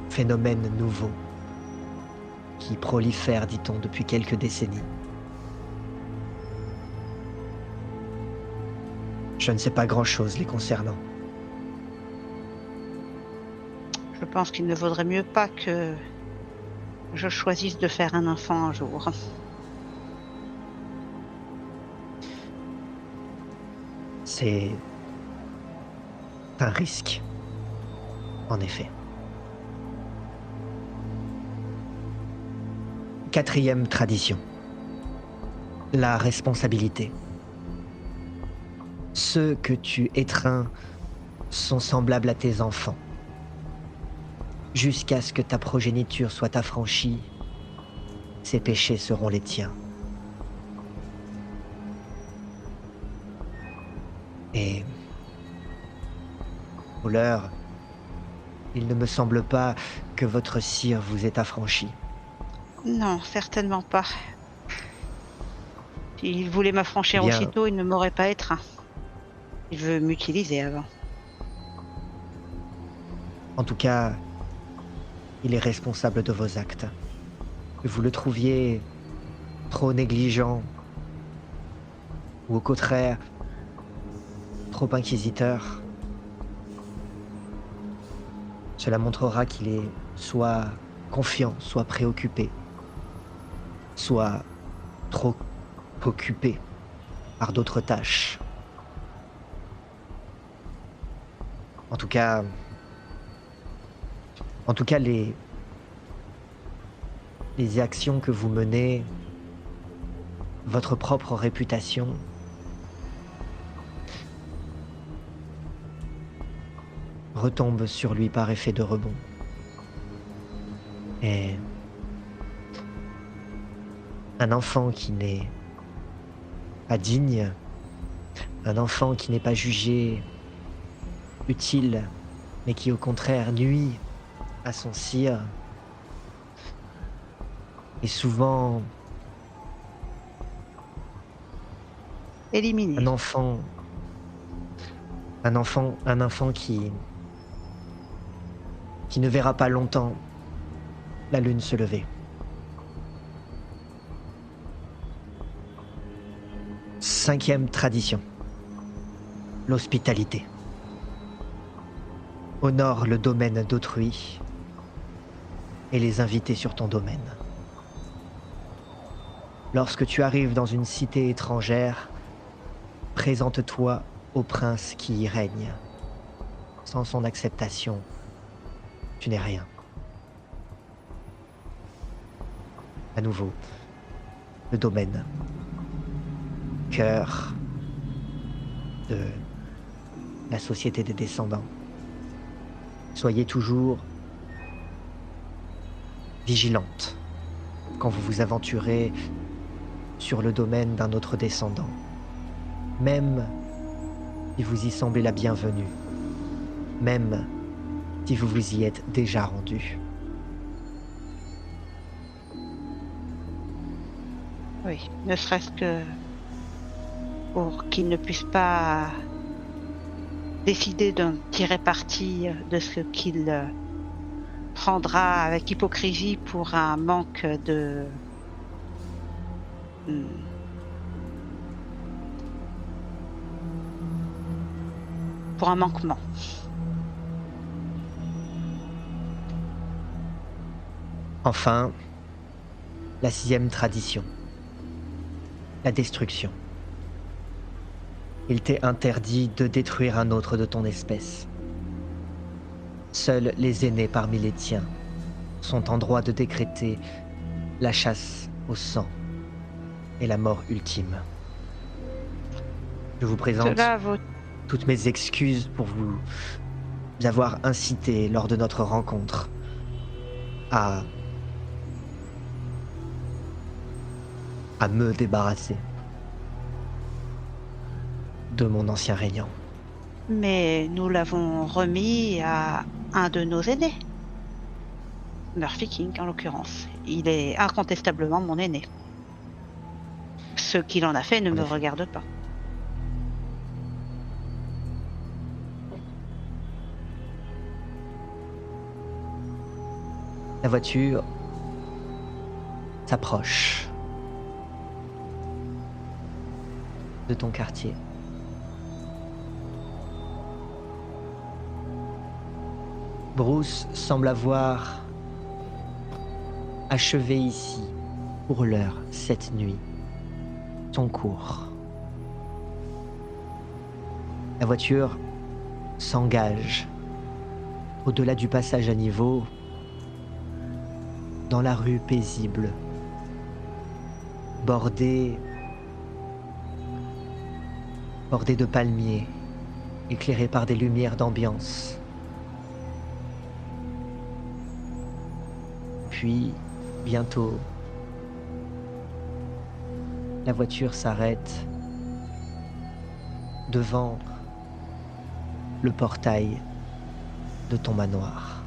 phénomène nouveau qui prolifère, dit-on, depuis quelques décennies. Je ne sais pas grand-chose les concernant. Je pense qu'il ne vaudrait mieux pas que je choisisse de faire un enfant un jour. C'est un risque, en effet. Quatrième tradition. La responsabilité. Ceux que tu étreins sont semblables à tes enfants. Jusqu'à ce que ta progéniture soit affranchie, ces péchés seront les tiens. Et pour l'heure, il ne me semble pas que votre sire vous ait affranchi. Non, certainement pas. S'il voulait m'affranchir Bien. aussitôt, il ne m'aurait pas étreint. Il veut m'utiliser avant. En tout cas, il est responsable de vos actes. Que vous le trouviez trop négligent, ou au contraire, trop inquisiteur, cela montrera qu'il est soit confiant, soit préoccupé, soit trop occupé par d'autres tâches. En tout cas, en tout cas, les actions que vous menez, votre propre réputation, retombe sur lui par effet de rebond. Et un enfant qui n'est pas digne, un enfant qui n'est pas jugé utile, mais qui au contraire nuit à son sire, est souvent Éliminé. un enfant qui ne verra pas longtemps la lune se lever. Cinquième tradition, l'hospitalité. Honore le domaine d'autrui et les invités sur ton domaine. Lorsque tu arrives dans une cité étrangère, présente-toi au prince qui y règne. Sans son acceptation, tu n'es rien. À nouveau, le domaine. Cœur de la société des descendants. Soyez toujours vigilante quand vous vous aventurez sur le domaine d'un autre descendant, même si vous y semblez la bienvenue, même si vous vous y êtes déjà rendu. Oui, ne serait-ce que pour qu'il ne puisse pas décider d'en tirer parti de ce qu'il prendra avec hypocrisie pour un manque de... pour un manquement. Enfin, la sixième tradition, la destruction. Il t'est interdit de détruire un autre de ton espèce. Seuls les aînés parmi les tiens sont en droit de décréter la chasse au sang et la mort ultime. Je vous présente Cela vaut... toutes mes excuses pour vous avoir incité lors de notre rencontre à me débarrasser de mon ancien régnant. Mais nous l'avons remis à un de nos aînés. Murphy King, en l'occurrence. Il est incontestablement mon aîné. Ce qu'il en a fait ne En me effet. regarde pas. La voiture s'approche de ton quartier. Bruce semble avoir achevé ici, pour l'heure, cette nuit, son cours. La voiture s'engage au-delà du passage à niveau dans la rue paisible, bordée de palmiers, éclairée par des lumières d'ambiance. Puis, bientôt, la voiture s'arrête devant le portail de ton manoir.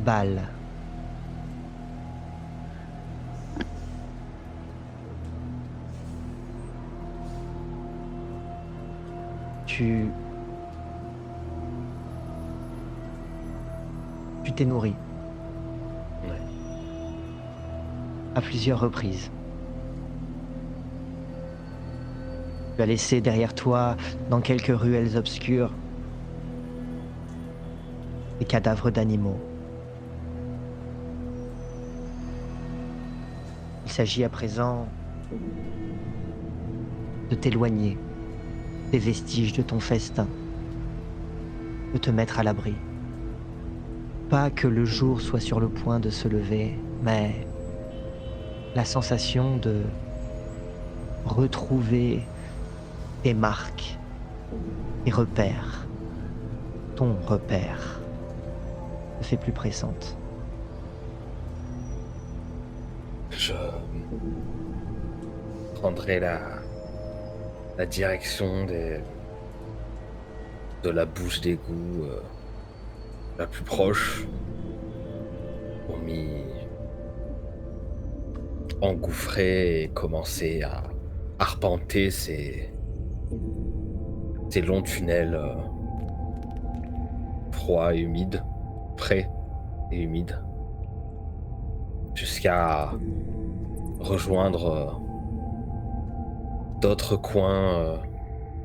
Bal. Tu t'es nourri. Ouais. à plusieurs reprises. Tu as laissé derrière toi, dans quelques ruelles obscures, des cadavres d'animaux. Il s'agit à présent de t'éloigner des vestiges de ton festin, de te mettre à l'abri. Pas que le jour soit sur le point de se lever, mais la sensation de retrouver tes marques, tes repères, ton repère, te fait plus pressante. Je prendrai la direction de la bouche d'égout la plus proche pour m'y engouffrer et commencer à arpenter ces longs tunnels froids et humides, frais et humides, jusqu'à rejoindre d'autres coins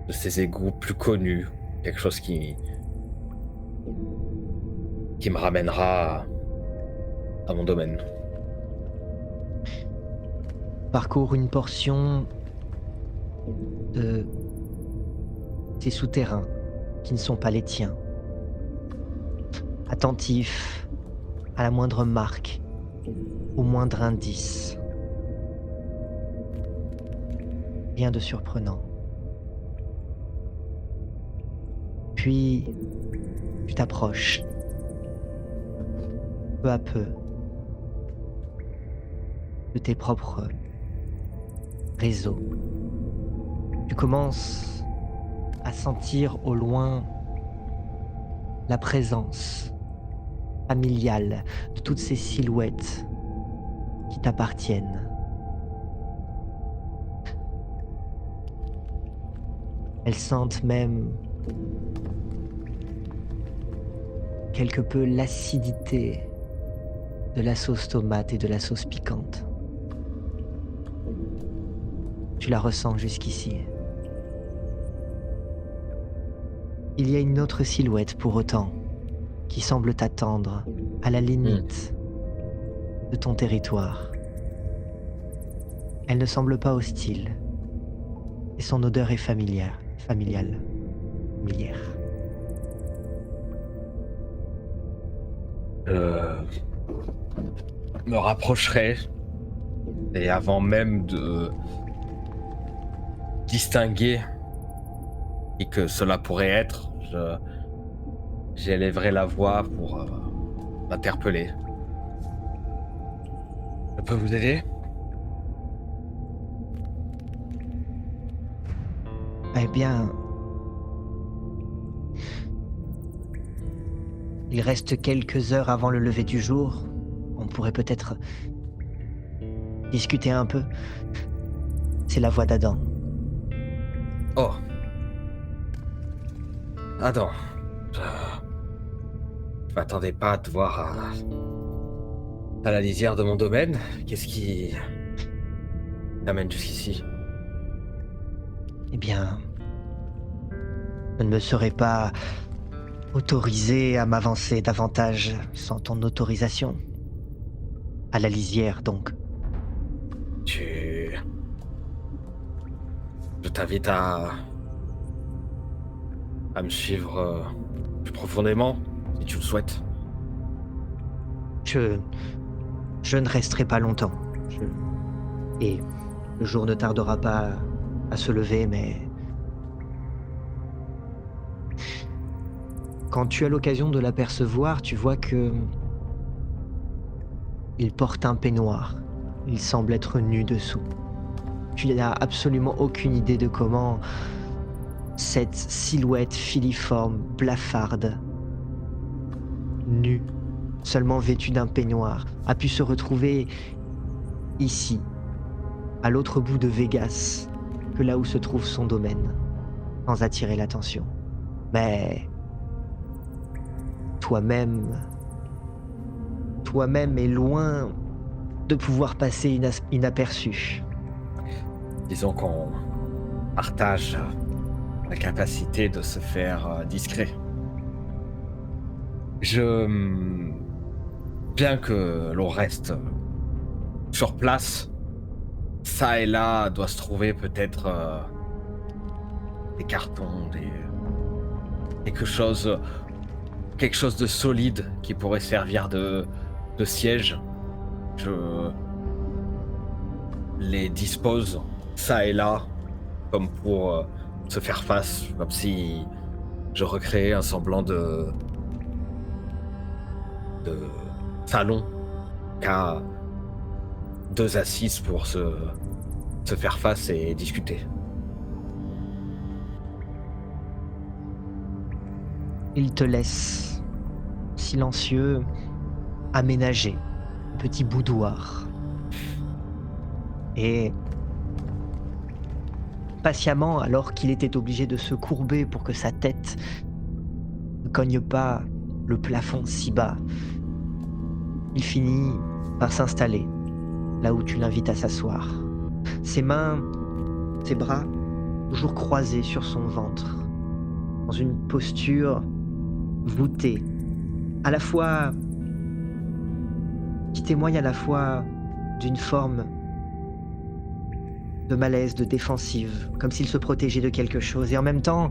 de ces égouts plus connus, quelque chose qui me ramènera à mon domaine. Parcours une portion de ces souterrains qui ne sont pas les tiens. Attentif à la moindre marque, au moindre indice. Rien de surprenant. Puis, tu t'approches, peu à peu, de tes propres réseaux. Tu commences à sentir au loin la présence familiale de toutes ces silhouettes qui t'appartiennent. Elles sentent même quelque peu l'acidité de la sauce tomate et de la sauce piquante. Tu la ressens jusqu'ici. Il y a une autre silhouette pour autant qui semble t'attendre à la limite de ton territoire. Elle ne semble pas hostile et son odeur est familière. Me rapprocherai et avant même de distinguer et que cela pourrait être, j'élèverai la voix pour m'interpeller. Je peux vous aider? Eh bien, il reste quelques heures avant le lever du jour. On pourrait peut-être discuter un peu. C'est la voix d'Adam. Oh. Adam. Je m'attendais pas à te voir à la lisière de mon domaine. Qu'est-ce qui t'amène jusqu'ici? Eh bien, je ne me serais pas autorisé à m'avancer davantage sans ton autorisation. À la lisière, donc. Je t'invite à me suivre plus profondément, si tu le souhaites. Je ne resterai pas longtemps. Et le jour ne tardera pas à se lever, mais quand tu as l'occasion de l'apercevoir, tu vois que il porte un peignoir. Il semble être nu dessous. Tu n'as absolument aucune idée de comment cette silhouette filiforme, blafarde, nue, seulement vêtue d'un peignoir, a pu se retrouver ici, à l'autre bout de Vegas, que là où se trouve son domaine, sans attirer l'attention. Mais toi-même est loin de pouvoir passer inaperçu. Disons qu'on partage la capacité de se faire discret. Je... Bien que l'on reste sur place, ça et là doit se trouver peut-être des cartons, quelque chose, quelque chose de solide qui pourrait servir de siège. Je les dispose ça et là comme pour se faire face, comme si je recréais un semblant de salon qu'à deux assises pour se faire face et discuter. Il te laisse, silencieux, aménager un petit boudoir. Et patiemment, alors qu'il était obligé de se courber pour que sa tête ne cogne pas le plafond si bas, il finit par s'installer là où tu l'invites à s'asseoir. Ses mains, ses bras, toujours croisés sur son ventre, dans une posture voûtée, à la fois qui témoigne à la fois d'une forme de malaise, de défensive, comme s'il se protégeait de quelque chose, et en même temps,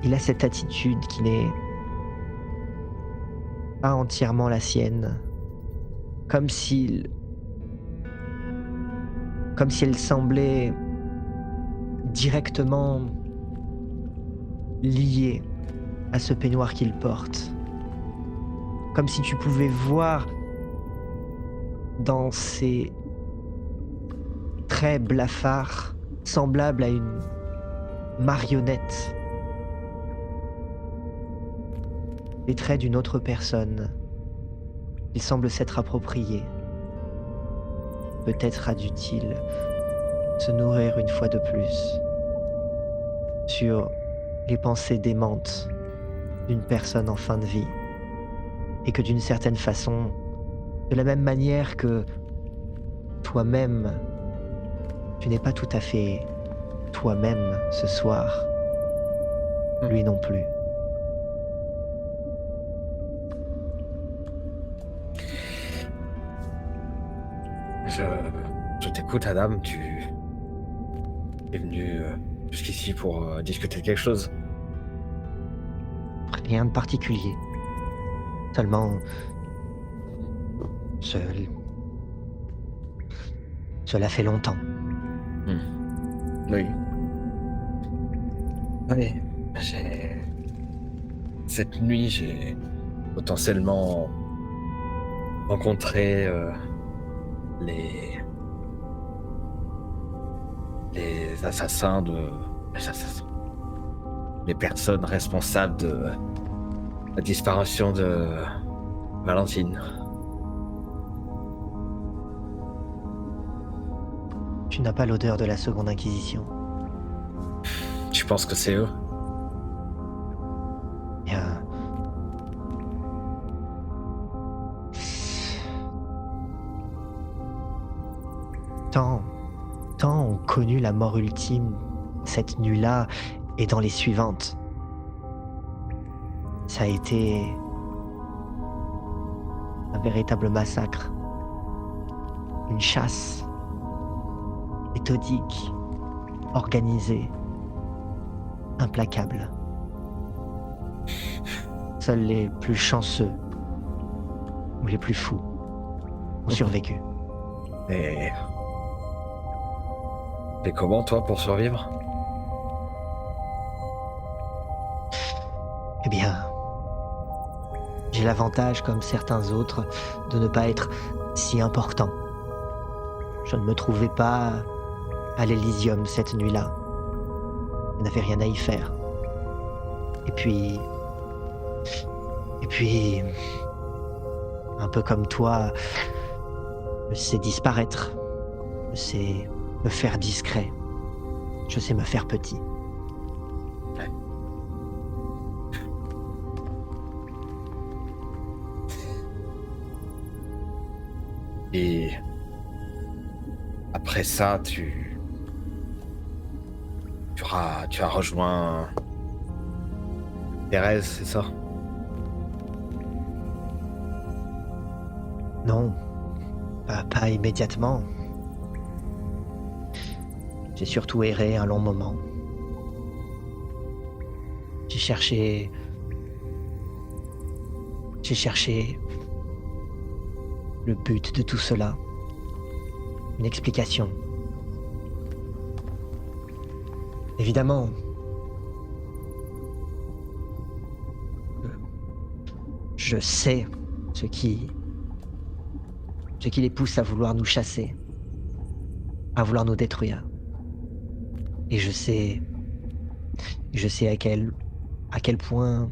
il a cette attitude qui n'est pas entièrement la sienne, comme si elle semblait directement liée à ce peignoir qu'il porte. Comme si tu pouvais voir dans ses traits blafards, semblables à une marionnette, les traits d'une autre personne. Il semble s'être approprié. Peut-être a dû-il se nourrir une fois de plus sur les pensées démentes d'une personne en fin de vie. Et que d'une certaine façon, de la même manière que toi-même, tu n'es pas tout à fait toi-même ce soir, lui non plus. Je t'écoute, Adam. Tu es venu jusqu'ici pour discuter de quelque chose. Rien de particulier. Seulement... Cela fait longtemps. Oui. Oui. Cette nuit, j'ai potentiellement rencontré les assassins les personnes responsables de la disparition de Valentine. Tu n'as pas l'odeur de la Seconde Inquisition. Tu penses que c'est eux? Bien... Tant ont connu la mort ultime cette nuit-là et dans les suivantes. Ça a été un véritable massacre. Une chasse méthodique, organisée, implacable. Seuls les plus chanceux ou les plus fous ont survécu. Et comment, toi, pour survivre? Eh bien, j'ai l'avantage, comme certains autres, de ne pas être si important. Je ne me trouvais pas à l'Elysium cette nuit-là. Je n'avais rien à y faire. Et puis, un peu comme toi, je sais disparaître. Je sais me faire discret. Je sais me faire petit. Ouais. Et après ça, tu as rejoint Thérèse, c'est ça? Non, pas immédiatement. J'ai surtout erré un long moment. J'ai cherché le but de tout cela, une explication. Évidemment, je sais ce qui les pousse à vouloir nous chasser, à vouloir nous détruire. Et je sais à quel point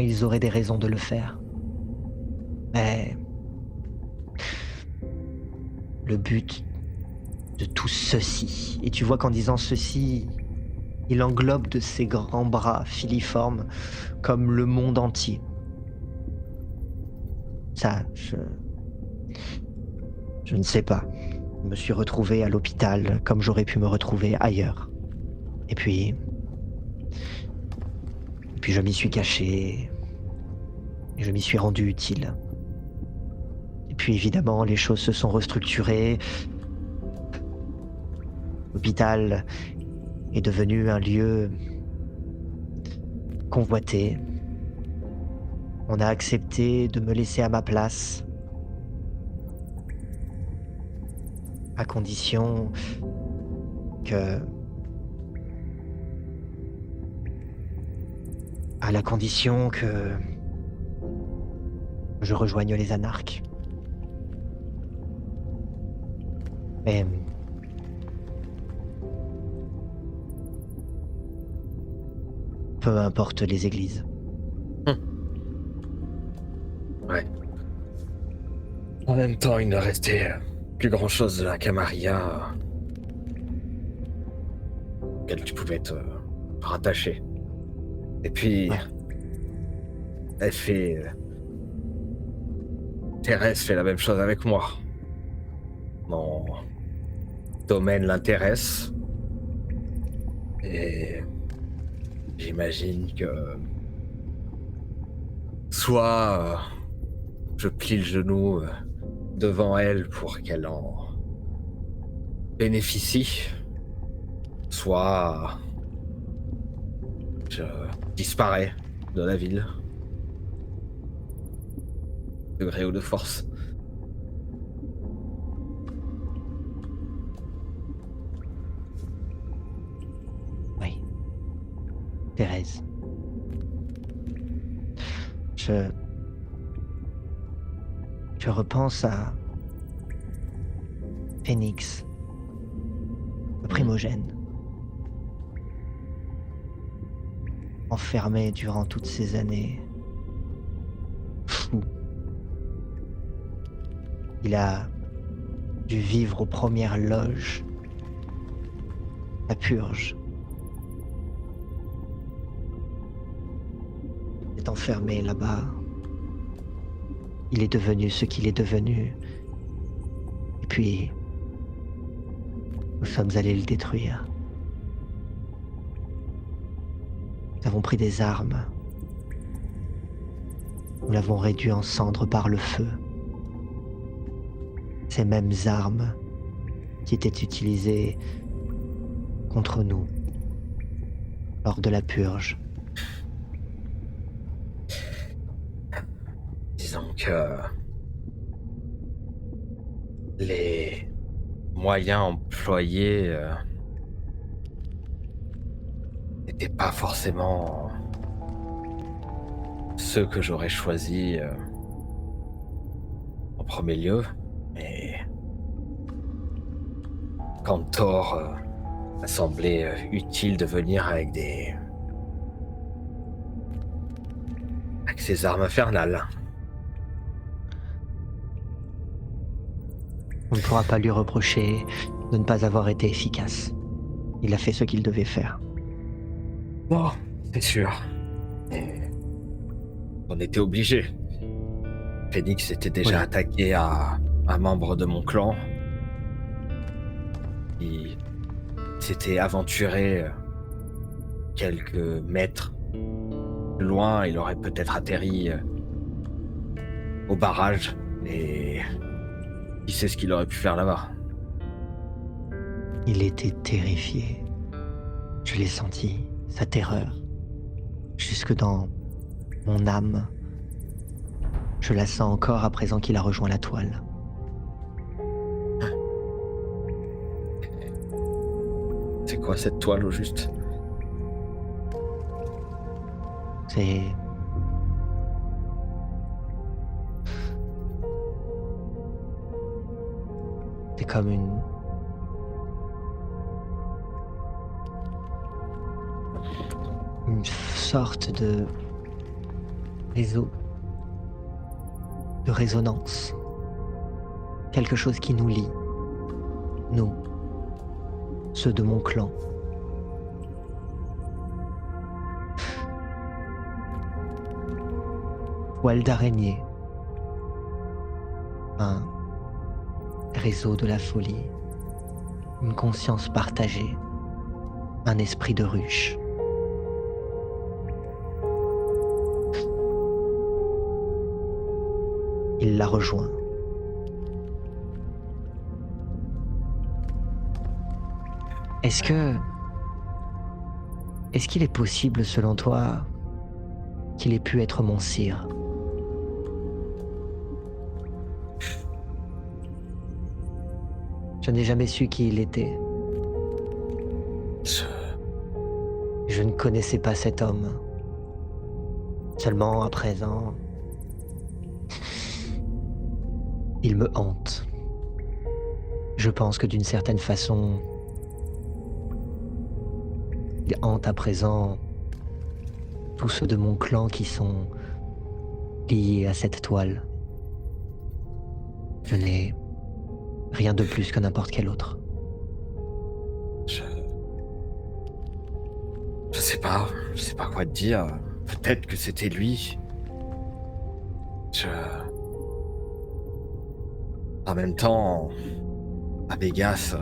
ils auraient des raisons de le faire. Mais le but de tout ceci, et tu vois qu'en disant ceci, il englobe de ses grands bras filiformes comme le monde entier. Ça, je ne sais pas. Je me suis retrouvé à l'hôpital comme j'aurais pu me retrouver ailleurs. Et puis je m'y suis caché, et je m'y suis rendu utile. Et puis évidemment, les choses se sont restructurées. L'hôpital est devenu un lieu convoité. On a accepté de me laisser à ma place, à condition que... à la condition que je rejoigne les anarques. Mais peu importe les églises. Ouais. En même temps, il ne restait plus grand-chose de la Camarilla auquel tu pouvais te rattacher. Et puis, ouais. Thérèse fait la même chose avec moi. Mon domaine l'intéresse. Et j'imagine que soit je plie le genou devant elle pour qu'elle en bénéficie, soit je disparais de la ville, de gré ou de force. Oui. Thérèse. Je repense à Phénix, le primogène, enfermé durant toutes ces années. Fou. Il a dû vivre aux premières loges, la purge. Il est enfermé là-bas. Il est devenu ce qu'il est devenu. Et puis, nous sommes allés le détruire. Nous avons pris des armes. Nous l'avons réduit en cendres par le feu. Ces mêmes armes qui étaient utilisées contre nous lors de la purge. Disons que les moyens employés n'étaient pas forcément ceux que j'aurais choisis en premier lieu, mais Cantor a semblé utile de venir avec ses armes infernales. On ne pourra pas lui reprocher de ne pas avoir été efficace. Il a fait ce qu'il devait faire. Bon, c'est sûr. Et on était obligé. Phoenix était déjà Oui. attaqué à un membre de mon clan. Il s'était aventuré quelques mètres plus loin. Il aurait peut-être atterri au barrage. Et qui sait ce qu'il aurait pu faire là-bas. Il était terrifié. Je l'ai senti, sa terreur, jusque dans mon âme. Je la sens encore à présent qu'il a rejoint la toile. C'est quoi cette toile au juste? C'est... C'est comme une sorte de réseau, de résonance. Quelque chose qui nous lie, nous, ceux de mon clan. Poil d'araignée. Un réseau de la folie. Une conscience partagée. Un esprit de ruche. Il l'a rejoint. Est-ce qu'il est possible, selon toi, qu'il ait pu être mon sire? Je n'ai jamais su qui il était. Je- Je ne connaissais pas cet homme. Seulement, à présent, il me hante. Je pense que d'une certaine façon, il hante à présent tous ceux de mon clan qui sont liés à cette toile. Je n'ai rien de plus que n'importe quel autre. Je... je sais pas quoi te dire. Peut-être que c'était lui. En même temps, à Vegas,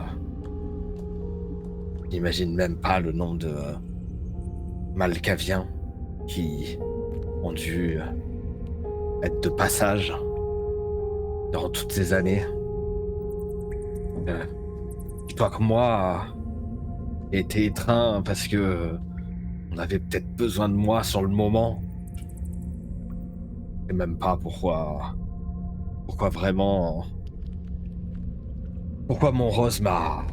j'imagine même pas le nombre de Malkaviens qui ont dû être de passage durant toutes ces années. Dis-toi que moi j'ai été étreint parce que on avait peut-être besoin de moi sur le moment. Je sais même pas pourquoi vraiment. Pourquoi mon Rose m'a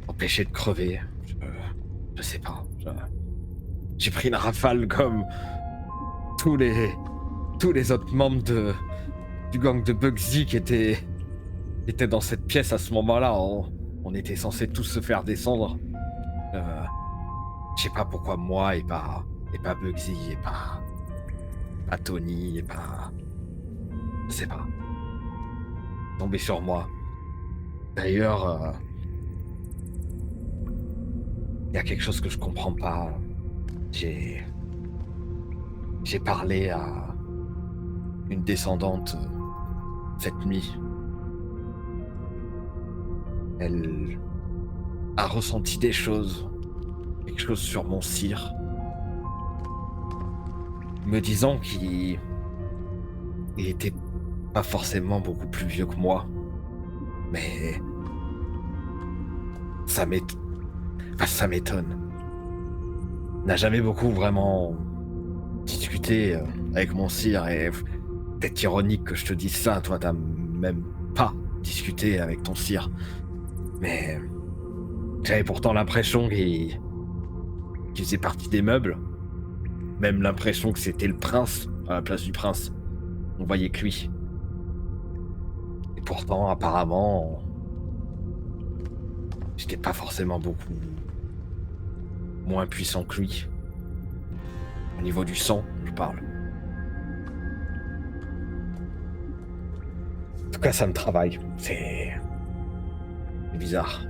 empêché de crever. Je sais pas. J'ai pris une rafale comme tous les autres membres du gang de Bugsy qui étaient dans cette pièce à ce moment-là. On était censés tous se faire descendre. Je sais pas pourquoi moi et pas Bugsy et pas Tony et pas... Je sais pas. Tombé sur moi. D'ailleurs, y a quelque chose que je comprends pas. J'ai parlé à une descendante cette nuit. Elle a ressenti des choses, quelque chose sur mon sire, me disant qu'il était pas forcément beaucoup plus vieux que moi, mais ça m'étonne. On n'a jamais beaucoup vraiment discuté avec mon sire, et peut-être ironique que je te dise ça, toi t'as même pas discuté avec ton sire, mais j'avais pourtant l'impression qu'il faisait partie des meubles, même l'impression que c'était le prince à la place du prince. On voyait que lui. Et pourtant, apparemment, j'étais pas forcément beaucoup moins puissant que lui. Au niveau du sang, je parle. En tout cas, ça me travaille. C'est bizarre.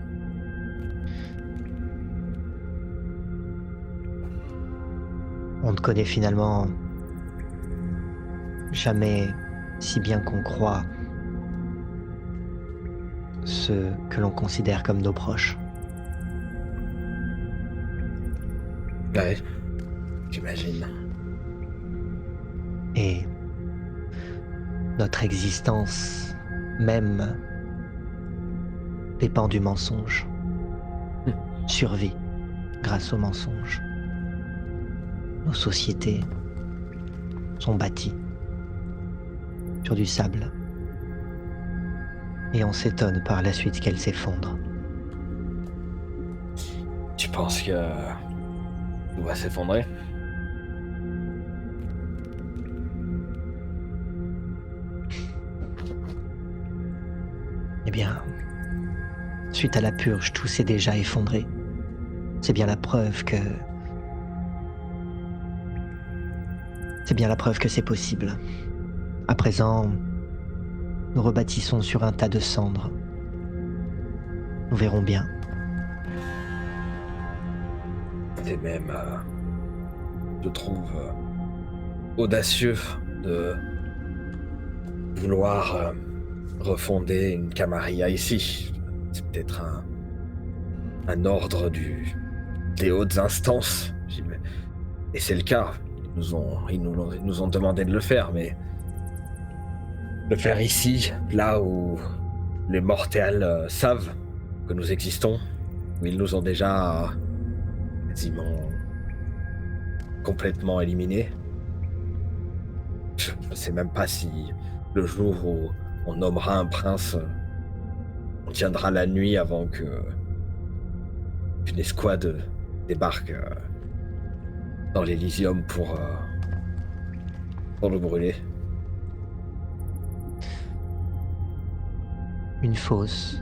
On ne connaît finalement jamais si bien qu'on croit ceux que l'on considère comme nos proches. Ouais, j'imagine. Et notre existence même dépend du mensonge. Survie grâce au mensonge. Nos sociétés sont bâties sur du sable. Et on s'étonne par la suite qu'elles s'effondrent. Tu penses que tout va s'effondrer? Eh bien, suite à la purge, tout s'est déjà effondré. C'est bien la preuve que... C'est bien la preuve que c'est possible. À présent, nous rebâtissons sur un tas de cendres. Nous verrons bien. C'est même, je trouve, audacieux de vouloir refonder une Camarilla ici. C'est peut-être un ordre des hautes instances. Et c'est le cas. Ils nous ont demandé de le faire, mais le faire ici, là où les mortels savent que nous existons, où ils nous ont déjà quasiment complètement éliminés. Je ne sais même pas si le jour où on nommera un prince, on tiendra la nuit avant qu'une escouade débarque dans l'Elysium pour le brûler. Une fosse.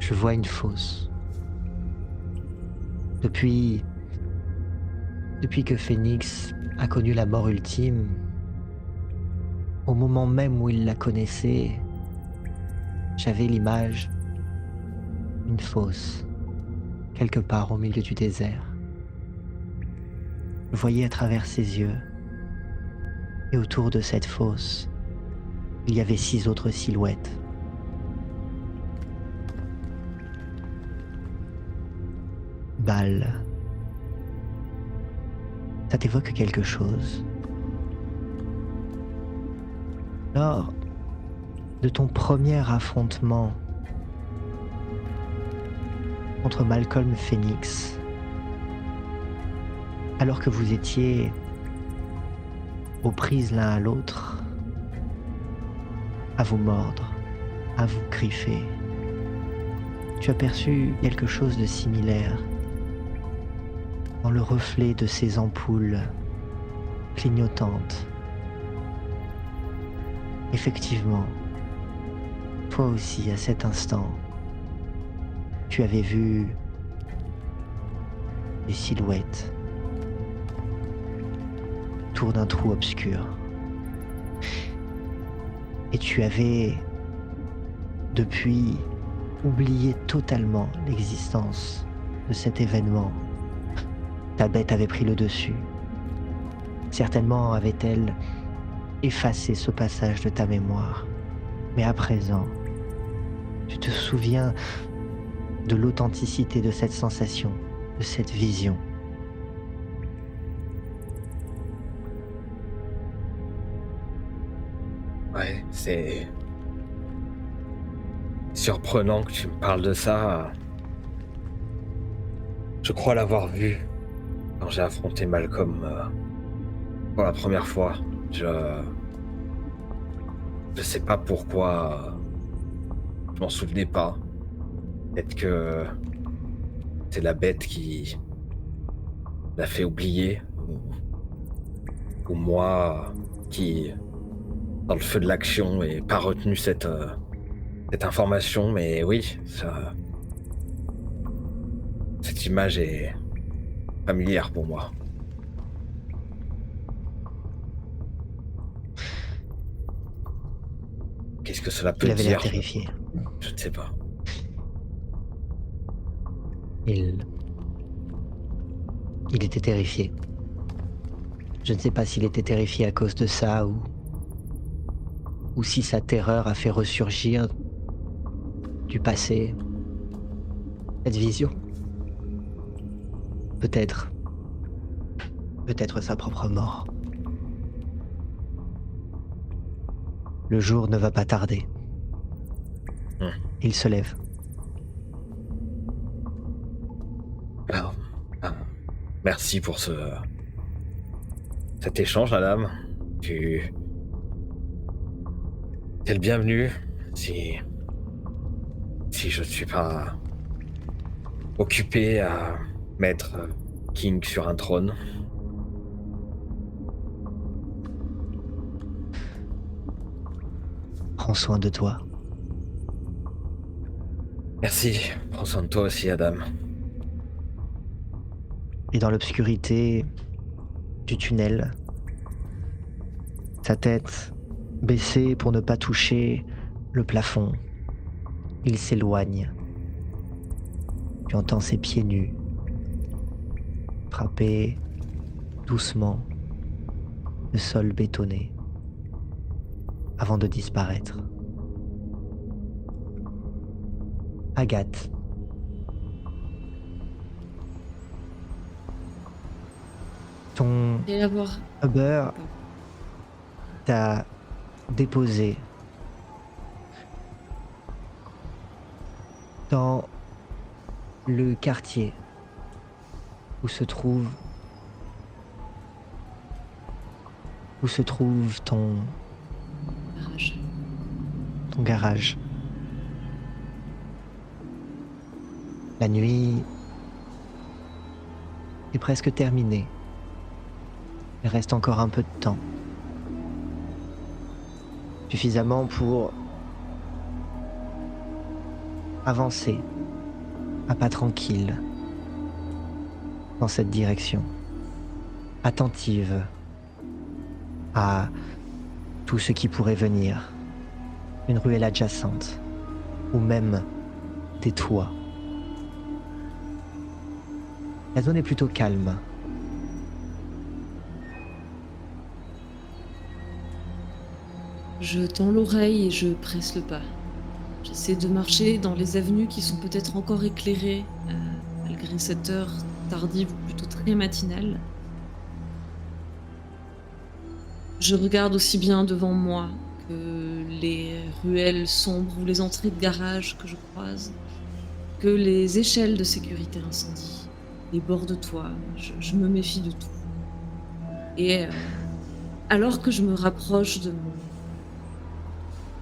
Je vois une fosse. Depuis que Phénix a connu la mort ultime, au moment même où il la connaissait, j'avais l'image d'une fosse, quelque part au milieu du désert. Je voyais à travers ses yeux, et autour de cette fosse, il y avait 6 autres silhouettes. Bal, ça t'évoque quelque chose? Lors de ton premier affrontement contre Malcolm Phoenix, alors que vous étiez aux prises l'un à l'autre, à vous mordre, à vous griffer, tu aperçus quelque chose de similaire dans le reflet de ces ampoules clignotantes. Effectivement, toi aussi à cet instant, tu avais vu des silhouettes autour d'un trou obscur. Et tu avais, depuis, oublié totalement l'existence de cet événement. Ta bête avait pris le dessus. Certainement avait-elle effacé ce passage de ta mémoire. Mais à présent, tu te souviens de l'authenticité de cette sensation, de cette vision. Ouais, c'est surprenant que tu me parles de ça. Je crois l'avoir vu quand j'ai affronté Malcolm pour la première fois. Je sais pas pourquoi je m'en souvenais pas. Peut-être que c'est la bête qui l'a fait oublier, ou moi qui, dans le feu de l'action, n'ai pas retenu cette information. Mais oui, cette image est familière pour moi. Qu'est-ce que cela peut Il avait l'air dire? terrifié. Je ne sais pas. Il était terrifié. Je ne sais pas s'il était terrifié à cause de ça ou si sa terreur a fait ressurgir du passé cette vision. Peut-être, peut-être sa propre mort. Le jour ne va pas tarder. Hmm. Il se lève. Alors, ah, merci pour cet échange, Adam. Tu es le bienvenu si je ne suis pas occupé à mettre King sur un trône. Prends soin de toi. Merci. Prends soin de toi aussi, Adam. Et dans l'obscurité du tunnel, sa tête baissée pour ne pas toucher le plafond, il s'éloigne. Tu entends ses pieds nus frapper doucement le sol bétonné avant de disparaître. Agathe. Ton Et avoir. Uber t'a déposé dans le quartier où se trouve ton Garage. garage. La nuit est presque terminée. Il reste encore un peu de temps. Suffisamment pour avancer à pas tranquille dans cette direction, attentive à tout ce qui pourrait venir, une ruelle adjacente ou même des toits. La zone est plutôt calme. Je tends l'oreille et je presse le pas. J'essaie de marcher dans les avenues qui sont peut-être encore éclairées, malgré cette heure tardive ou plutôt très matinale. Je regarde aussi bien devant moi que les ruelles sombres ou les entrées de garage que je croise, que les échelles de sécurité incendie, les bords de toit. Je me méfie de tout. Et alors que je me rapproche de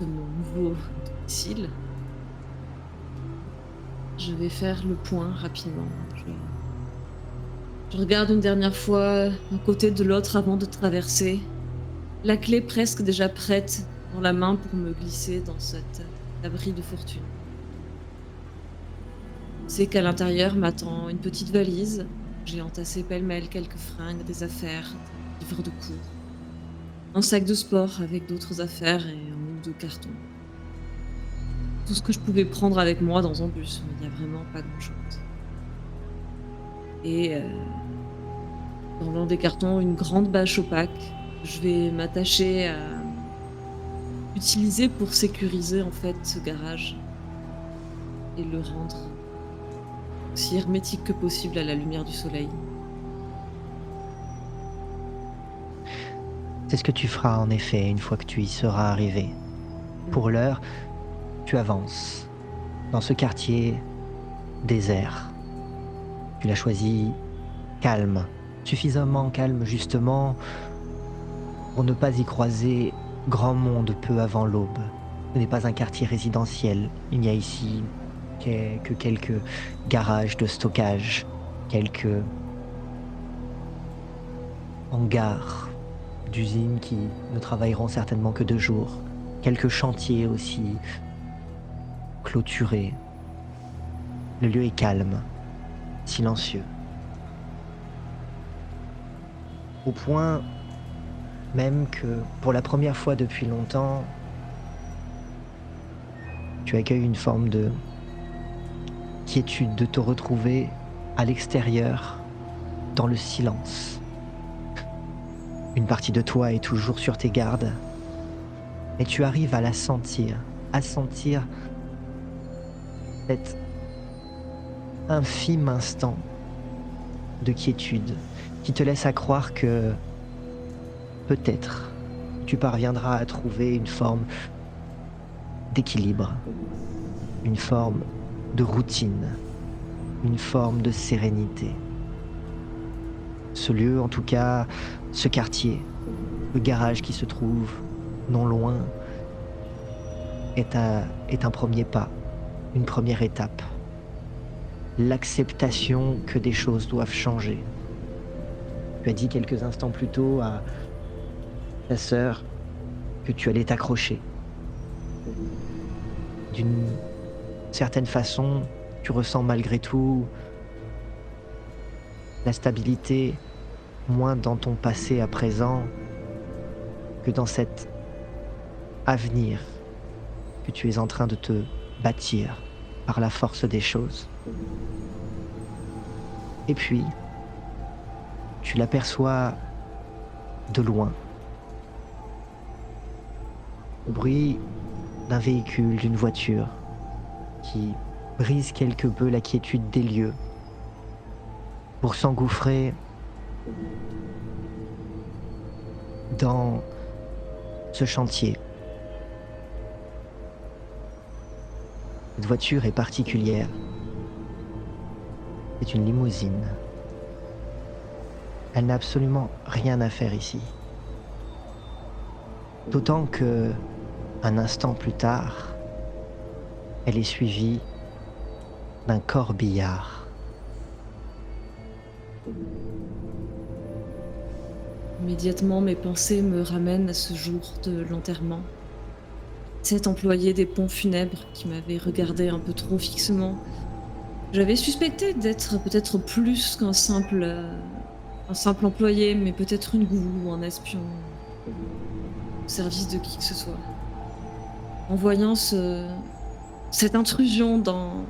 mon nouveau domicile, je vais faire le point rapidement. Je regarde une dernière fois d'un côté de l'autre avant de traverser. La clé presque déjà prête dans la main pour me glisser dans cet abri de fortune. Je sais qu'à l'intérieur m'attend une petite valise. J'ai entassé pêle-mêle quelques fringues, des affaires, des livres de cours. Un sac de sport avec d'autres affaires et un ou deux cartons. Tout ce que je pouvais prendre avec moi dans un bus, mais il n'y a vraiment pas grand-chose. Et dans l'un des cartons, une grande bâche opaque que je vais m'attacher à utiliser pour sécuriser en fait ce garage et le rendre aussi hermétique que possible à la lumière du soleil. C'est ce que tu feras en effet une fois que tu y seras arrivé. Pour l'heure, tu avances dans ce quartier désert. Tu l'as choisi calme, suffisamment calme justement pour ne pas y croiser grand monde peu avant l'aube. Ce n'est pas un quartier résidentiel. Il n'y a ici que quelques garages de stockage, quelques hangars d'usines qui ne travailleront certainement que 2 jours, quelques chantiers aussi clôturés. Le lieu est calme, silencieux. Au point même que, pour la première fois depuis longtemps, tu accueilles une forme de quiétude de te retrouver à l'extérieur, dans le silence. Une partie de toi est toujours sur tes gardes, mais tu arrives à sentir cet infime instant de quiétude qui te laisse à croire que peut-être tu parviendras à trouver une forme d'équilibre, une forme de routine, une forme de sérénité. Ce lieu, en tout cas, ce quartier, le garage qui se trouve non loin, est un premier pas, une première étape. L'acceptation que des choses doivent changer. Tu as dit quelques instants plus tôt à ta sœur que tu allais t'accrocher. D'une certaine façon, tu ressens malgré tout la stabilité, moins dans ton passé à présent que dans cet avenir que tu es en train de te bâtir par la force des choses. Et puis, tu l'aperçois de loin. Le bruit d'un véhicule, d'une voiture, qui brise quelque peu la quiétude des lieux pour s'engouffrer dans ce chantier. Cette voiture est particulière. C'est une limousine. Elle n'a absolument rien à faire ici. D'autant que, un instant plus tard, elle est suivie d'un corbillard. Immédiatement, mes pensées me ramènent à ce jour de l'enterrement. Cet employé des pompes funèbres qui m'avait regardé un peu trop fixement. J'avais suspecté d'être peut-être plus qu'un simple employé, mais peut-être une goulou ou un espion au service de qui que ce soit. En voyant cette intrusion dans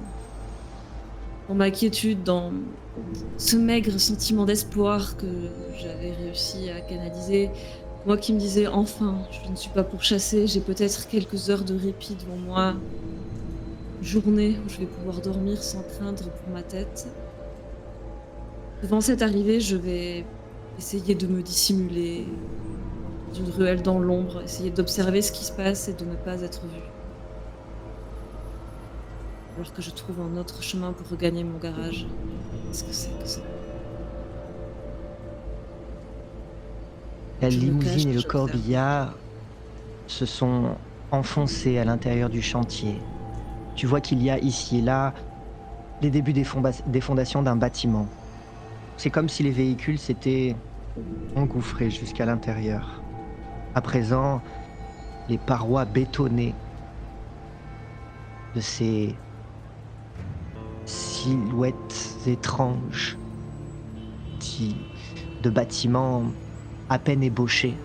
ma quiétude, dans ce maigre sentiment d'espoir que j'avais réussi à canaliser, moi qui me disais enfin, je ne suis pas pourchassée, j'ai peut-être quelques heures de répit devant moi, une journée où je vais pouvoir dormir sans craindre pour ma tête. Devant cette arrivée, je vais essayer de me dissimuler dans une ruelle dans l'ombre, essayer d'observer ce qui se passe et de ne pas être vue. Alors que je trouve un autre chemin pour regagner mon garage. Qu'est-ce que c'est que ça? La Je me cache limousine et et le j'observe. corbillard se sont enfoncés à l'intérieur du chantier. Tu vois qu'il y a ici et là les débuts des fondations d'un bâtiment. C'est comme si les véhicules s'étaient engouffrés jusqu'à l'intérieur. À présent, les parois bétonnées de ces silhouettes étranges de bâtiments à peine ébauchés.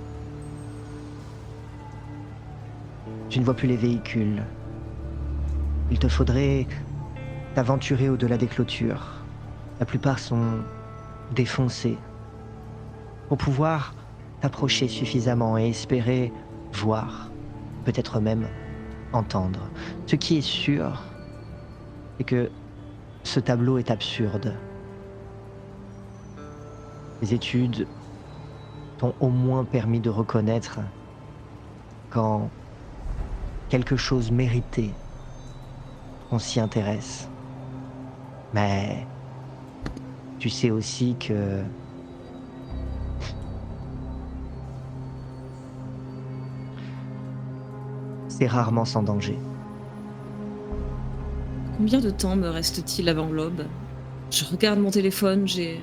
Tu ne vois plus les véhicules. Il te faudrait t'aventurer au-delà des clôtures. La plupart sont défoncées. Pour pouvoir t'approcher suffisamment et espérer voir, peut-être même entendre. Ce qui est sûr, c'est que ce tableau est absurde. Les études t'ont au moins permis de reconnaître quand quelque chose méritait qu'on s'y intéresse. Mais tu sais aussi que c'est rarement sans danger. Combien de temps me reste-t-il avant l'aube? Je regarde mon téléphone, j'ai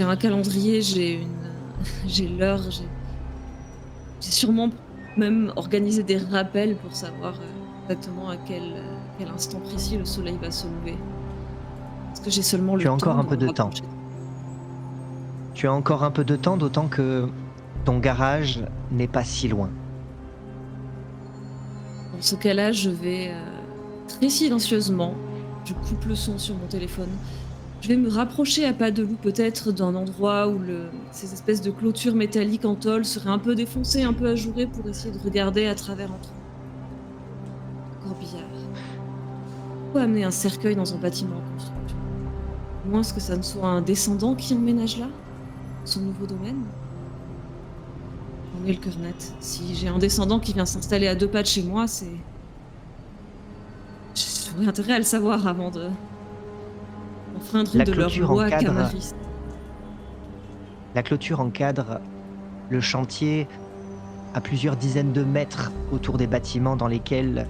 un calendrier, j'ai l'heure, j'ai sûrement même organisé des rappels pour savoir exactement à quel instant précis le soleil va se lever. Est-ce que j'ai seulement le Tu as temps encore un de peu me de temps. rapprocher? Tu as encore un peu de temps, d'autant que ton garage n'est pas si loin. Dans ce cas-là, je vais très silencieusement, je coupe le son sur mon téléphone Je vais me rapprocher à pas de loup peut-être d'un endroit où ces espèces de clôtures métalliques en tôle seraient un peu défoncées, un peu ajourées pour essayer de regarder à travers un trou. Un corbillard. Pourquoi amener un cercueil dans un bâtiment en construction? À moins que ça ne soit un descendant qui emménage là? Son nouveau domaine? J'en ai le cœur net. Si j'ai un descendant qui vient s'installer à 2 pas de chez moi, j'aurais intérêt à le savoir avant de enfreindre une La de leurs clôture lois encadre, camaristes. la clôture encadre le chantier à plusieurs dizaines de mètres autour des bâtiments dans lesquels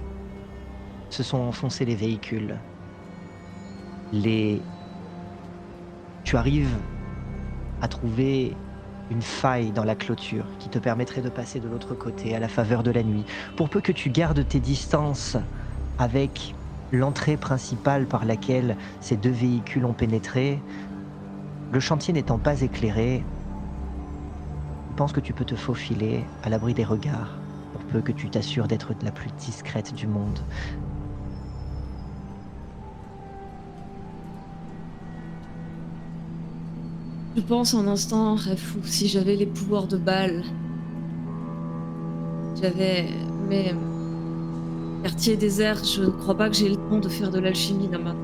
se sont enfoncés les véhicules. Les... Tu arrives à trouver une faille dans la clôture qui te permettrait de passer de l'autre côté à la faveur de la nuit. Pour peu que tu gardes tes distances avec l'entrée principale par laquelle ces 2 véhicules ont pénétré, le chantier n'étant pas éclairé, je pense que tu peux te faufiler à l'abri des regards, pour peu que tu t'assures d'être la plus discrète du monde. Je pense un instant, rêve fou, si j'avais les pouvoirs de Baal, mais quartier désert, je ne crois pas que j'ai le temps de faire de l'alchimie là maintenant.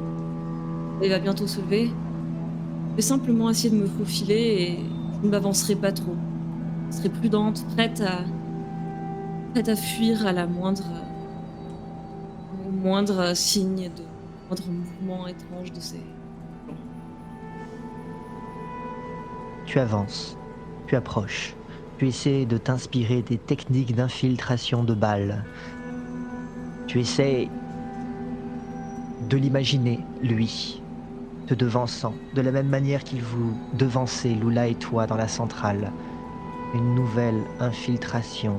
Il va bientôt se lever. Je vais simplement essayer de me faufiler et je ne m'avancerai pas trop. Je serai prudente, prête à fuir à la au moindre signe au moindre mouvement étrange de ces gens. Tu avances, tu approches, tu essaies de t'inspirer des techniques d'infiltration de balles. Tu essaies de l'imaginer, lui, te devançant, de la même manière qu'il vous devançait, Lula et toi, dans la centrale. Une nouvelle infiltration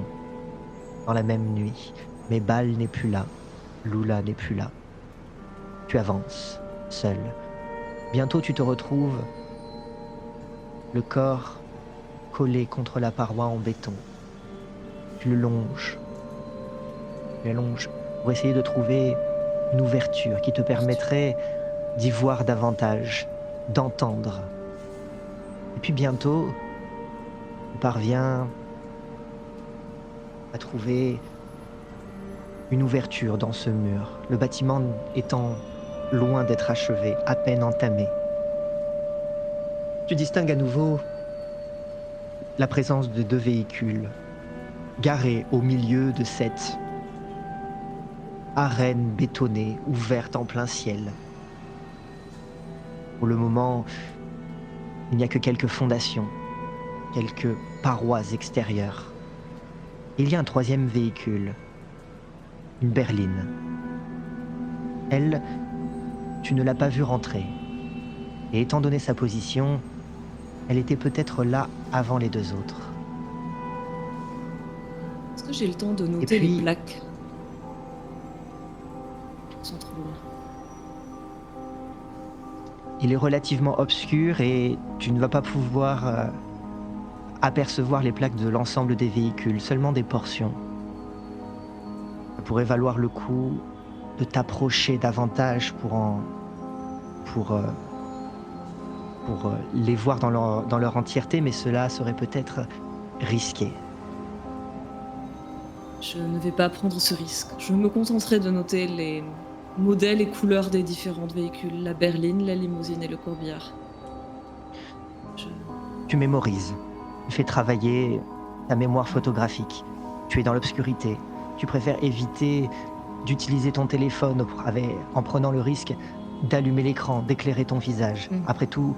dans la même nuit. Mais Bal n'est plus là, Lula n'est plus là. Tu avances, seul. Bientôt tu te retrouves, le corps collé contre la paroi en béton. Tu le longes. Tu l'allonges pour essayer de trouver une ouverture qui te permettrait d'y voir davantage, d'entendre. Et puis bientôt, tu parviens à trouver une ouverture dans ce mur, le bâtiment étant loin d'être achevé, à peine entamé. Tu distingues à nouveau la présence de 2 véhicules garés au milieu de cette arène bétonnée ouverte en plein ciel. Pour le moment, il n'y a que quelques fondations, quelques parois extérieures. Il y a un 3e véhicule, une berline. Elle, tu ne l'as pas vue rentrer. Et étant donné sa position, elle était peut-être là avant les 2 autres. Est-ce que j'ai le temps de noter puis- les plaques? Elles sont trop loin. Il est relativement obscur et tu ne vas pas pouvoir apercevoir les plaques de l'ensemble des véhicules, seulement des portions. Ça pourrait valoir le coup de t'approcher davantage pour les voir dans leur entièreté, mais cela serait peut-être risqué. Je ne vais pas prendre ce risque. Je me contenterai de noter les modèles et couleurs des différents véhicules, la berline, la limousine et le corbillard. Tu mémorises, tu fais travailler ta mémoire photographique. Tu es dans l'obscurité. Tu préfères éviter d'utiliser ton téléphone en prenant le risque d'allumer l'écran, d'éclairer ton visage. Après tout,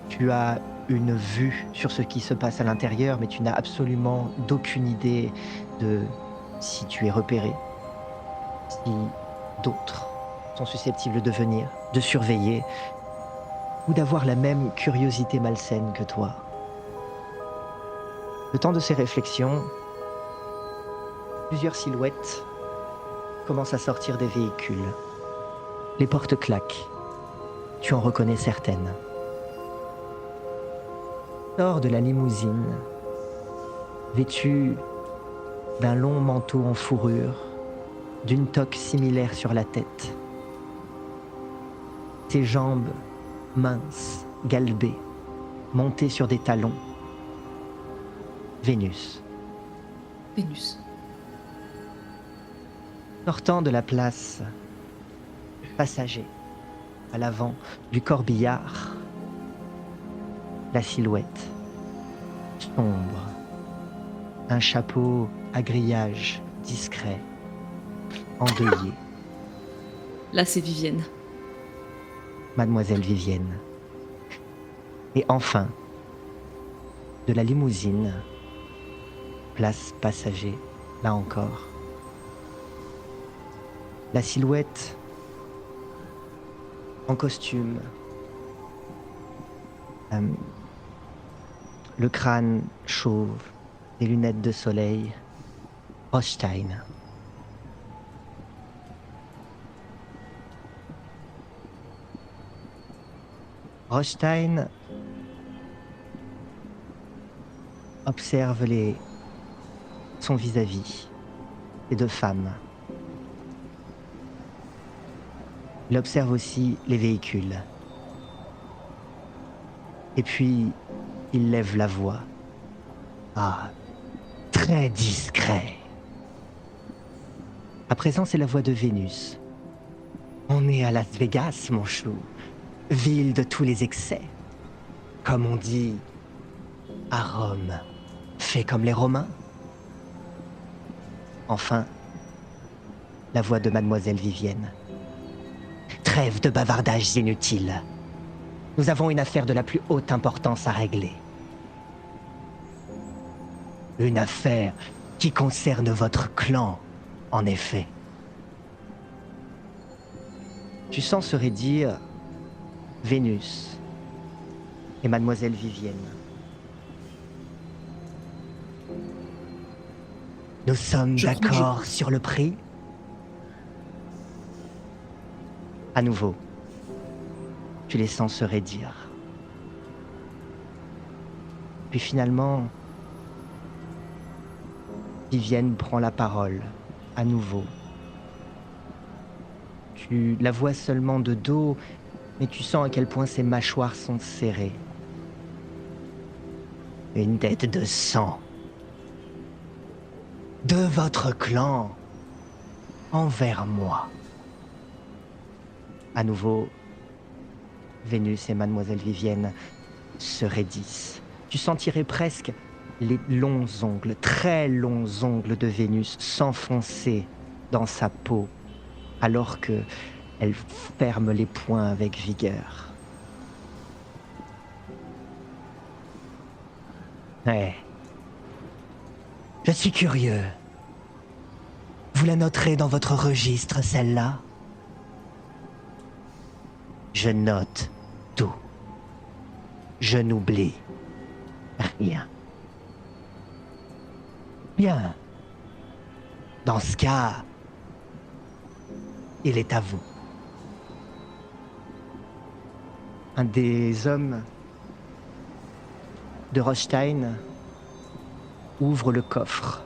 tu as une vue sur ce qui se passe à l'intérieur, mais tu n'as absolument d'aucune idée de si tu es repéré, si d'autres sont susceptibles de venir, de surveiller, ou d'avoir la même curiosité malsaine que toi. Le temps de ces réflexions, plusieurs silhouettes commencent à sortir des véhicules. Les portes claquent. Tu en reconnais certaines. Sors de la limousine, vêtu d'un long manteau en fourrure, d'une toque similaire sur la tête. Tes jambes mince, galbée, montée sur des talons. Vénus. Vénus. Sortant de la place passager, à l'avant du corbillard, la silhouette sombre, un chapeau à grillage discret, endeuillé, Là, c'est Vivienne. Mademoiselle Vivienne. Et enfin, de la limousine, place passager, là encore. La silhouette en costume, le crâne chauve, des lunettes de soleil, Rothstein. Rothstein observe son vis-à-vis, les deux femmes. Il observe aussi les véhicules. Et puis, il lève la voix. Ah, très discret. À présent, c'est la voix de Vénus. On est à Las Vegas, mon chou. Ville de tous les excès. Comme on dit, à Rome, fait comme les Romains. Enfin, la voix de Mademoiselle Vivienne. Trêve de bavardages inutiles. Nous avons une affaire de la plus haute importance à régler. Une affaire qui concerne votre clan, en effet. Tu senserais dire Vénus et Mademoiselle Vivienne. Nous sommes d'accord sur le prix? À nouveau, tu les senserais dire. Puis finalement, Vivienne prend la parole, à nouveau. Tu la vois seulement de dos, mais tu sens à quel point ses mâchoires sont serrées. Une dette de sang. De votre clan envers moi. À nouveau, Vénus et Mademoiselle Vivienne se raidissent. Tu sentirais presque les longs ongles, très longs ongles de Vénus s'enfoncer dans sa peau, alors que elle ferme les poings avec vigueur. Ouais. Je suis curieux. Vous la noterez dans votre registre, celle-là? Je note tout. Je n'oublie rien. Bien. Dans ce cas, il est à vous. Un des hommes de Rothstein ouvre le coffre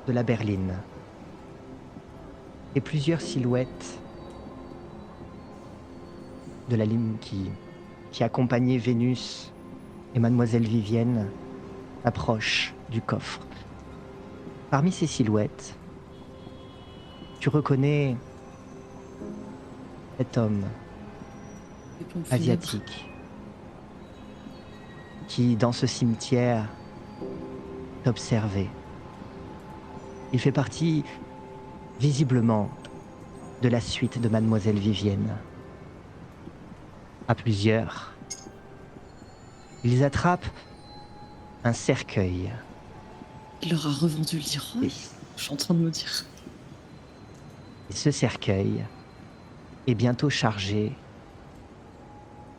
de la berline. Et plusieurs silhouettes de la lime qui accompagnait Vénus et Mademoiselle Vivienne approchent du coffre. Parmi ces silhouettes, tu reconnais cet homme Les pompes funèbres. asiatique qui, dans ce cimetière, t'observait. Il fait partie, visiblement, de la suite de Mademoiselle Vivienne. À plusieurs, ils attrapent un cercueil. Il leur a revendu le Leroy. Et, Je suis en train de me dire. et ce cercueil est bientôt chargé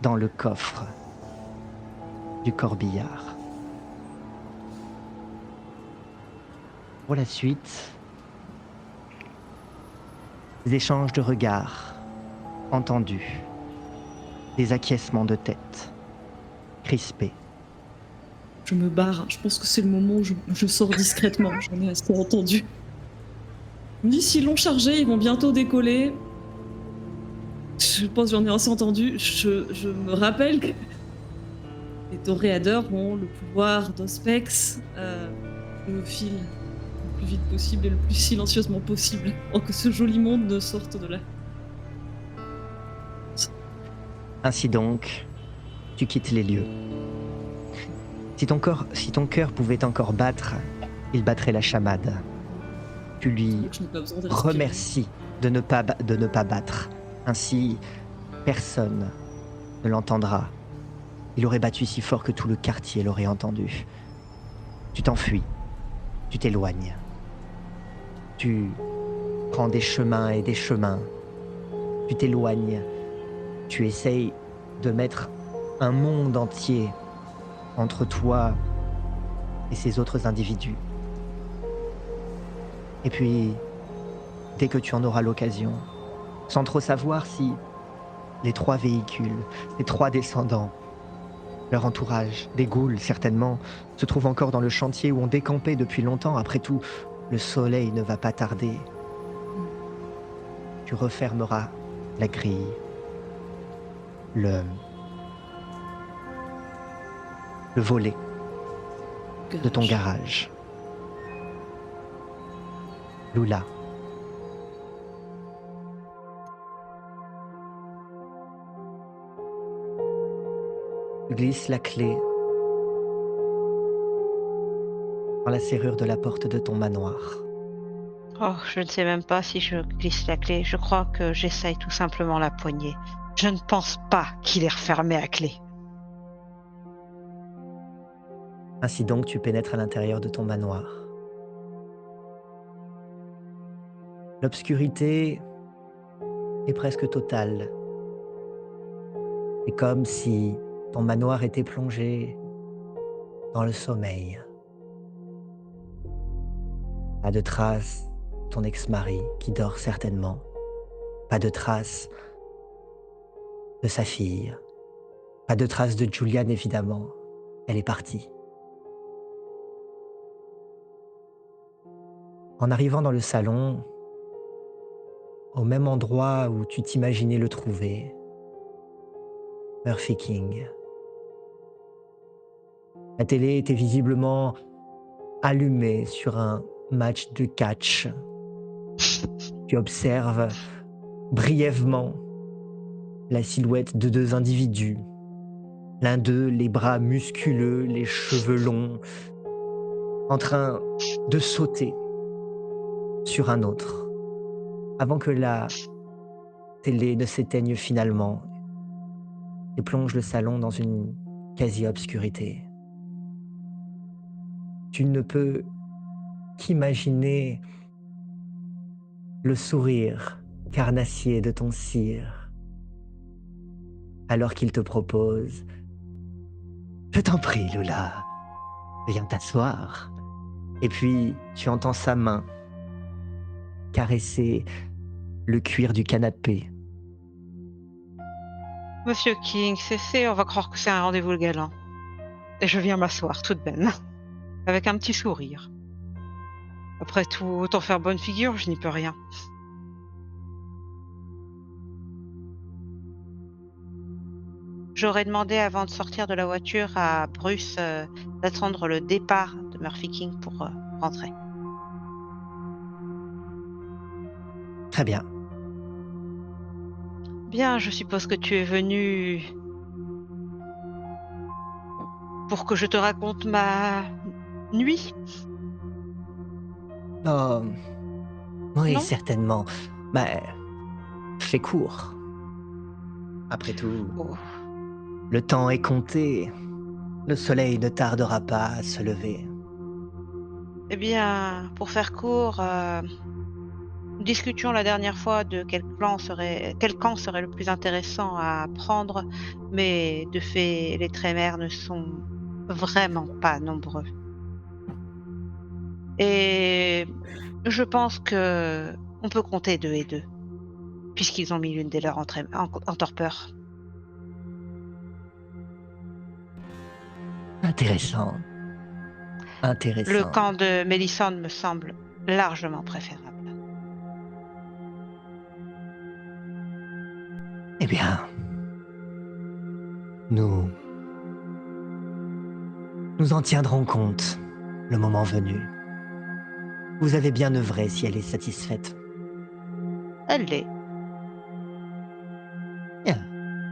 dans le coffre du corbillard. Pour la suite, des échanges de regards entendus, des acquiescements de tête, crispés. Je me barre. Je pense que c'est le moment où je sors discrètement. J'en ai assez entendu. Je me dis, s'ils l'ont chargé, ils vont bientôt décoller. Je pense que j'en ai assez entendu. Je me rappelle que les toréadors ont le pouvoir d'Ospex. On me file le plus vite possible et le plus silencieusement possible avant que ce joli monde ne sorte de là. Ainsi donc, tu quittes les lieux. Si ton cœur pouvait encore battre, il battrait la chamade. Tu lui Je n'ai pas besoin de respirer. remercies de ne pas battre. Ainsi, personne ne l'entendra. Il aurait battu si fort que tout le quartier l'aurait entendu. Tu t'enfuis, tu t'éloignes. Tu prends des chemins et des chemins. Tu t'éloignes. Tu essayes de mettre un monde entier entre toi et ces autres individus. Et puis, dès que tu en auras l'occasion, sans trop savoir si les 3 véhicules, les 3 descendants, leur entourage, des ghouls certainement, se trouvent encore dans le chantier où on décampait depuis longtemps. Après tout, le soleil ne va pas tarder. Tu refermeras la grille, le volet de ton garage. Lula. Tu glisses la clé dans la serrure de la porte de ton manoir. Oh, je ne sais même pas si je glisse la clé. Je crois que j'essaye tout simplement la poignée. Je ne pense pas qu'il est refermé à clé. Ainsi donc, tu pénètres à l'intérieur de ton manoir. L'obscurité est presque totale. C'est comme si ton manoir était plongé dans le sommeil. Pas de trace de ton ex-mari qui dort certainement. Pas de trace de sa fille. Pas de trace de Julian évidemment. Elle est partie. En arrivant dans le salon, au même endroit où tu t'imaginais le trouver, Murphy King. La télé était visiblement allumée sur un match de catch. Tu observes brièvement la silhouette de 2 individus. L'un d'eux, les bras musculeux, les cheveux longs, en train de sauter sur un autre, avant que la télé ne s'éteigne finalement et plonge le salon dans une quasi-obscurité. Tu ne peux qu'imaginer le sourire carnassier de ton sire alors qu'il te propose « Je t'en prie, Lula, viens t'asseoir ». Et puis, tu entends sa main caresser le cuir du canapé. Monsieur King, cessez, on va croire que c'est un rendez-vous galant. Et je viens m'asseoir toute belle, avec un petit sourire. Après tout, autant faire bonne figure, je n'y peux rien. J'aurais demandé avant de sortir de la voiture à Bruce d'attendre le départ de Murphy King pour rentrer. Très bien. Bien, je suppose que tu es venu pour que je te raconte ma nuit, Oh, oui, non? certainement. Mais fais court. Après tout, Oh. le temps est compté. Le soleil ne tardera pas à se lever. Eh bien, pour faire court, nous discutions la dernière fois de quel camp serait le plus intéressant à prendre, mais de fait, les Trémères ne sont vraiment pas nombreux. Et je pense que on peut compter 2 et 2, puisqu'ils ont mis l'une des leurs en torpeur. Intéressant. Le Intéressant. camp de Mélissande me semble largement préférable. bien, nous, nous en tiendrons compte le moment venu. Vous avez bien œuvré si elle est satisfaite. Elle l'est. Bien.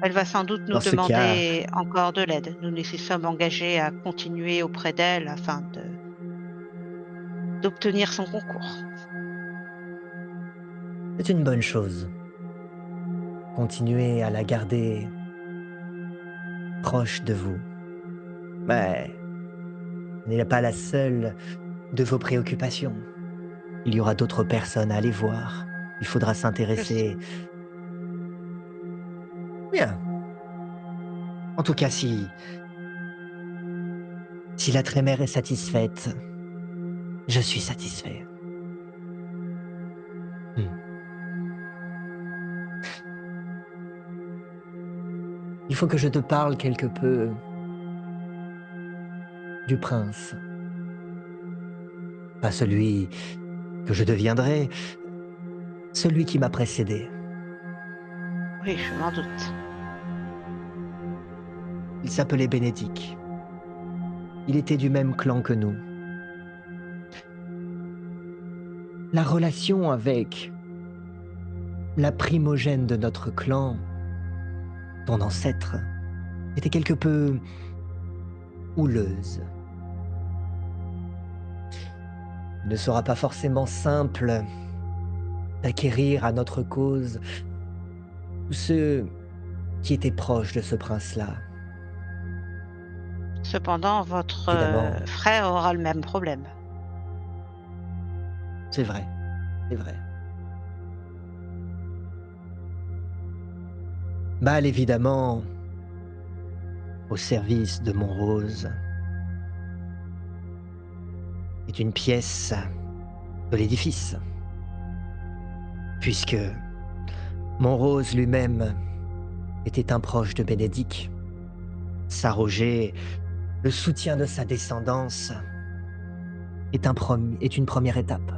Elle va sans doute nous Dans ce cas, demander encore de l'aide. Nous nous y sommes engagés à continuer auprès d'elle afin d'obtenir son concours. c'est une bonne chose. Continuez à la garder proche de vous. Mais elle n'est pas la seule de vos préoccupations. Il y aura d'autres personnes à aller voir. Il faudra Je sais. s'intéresser. Bien. En tout cas, si la trémère est satisfaite, je suis satisfait. Hmm. Il faut que je te parle quelque peu du prince. Pas celui que je deviendrai, celui qui m'a précédé. Oui, je m'en doute. Il s'appelait Bénédicte. Il était du même clan que nous. La relation avec la primogène de notre clan, ton ancêtre, était quelque peu houleuse. Il ne sera pas forcément simple d'acquérir à notre cause tous ceux qui étaient proches de ce prince-là. Cependant, votre Évidemment, frère aura le même problème. c'est vrai, c'est vrai. Mal évidemment au service de Montrose est une pièce de l'édifice, puisque Montrose lui-même était un proche de Bénédicte. S'arroger le soutien de sa descendance est une première étape.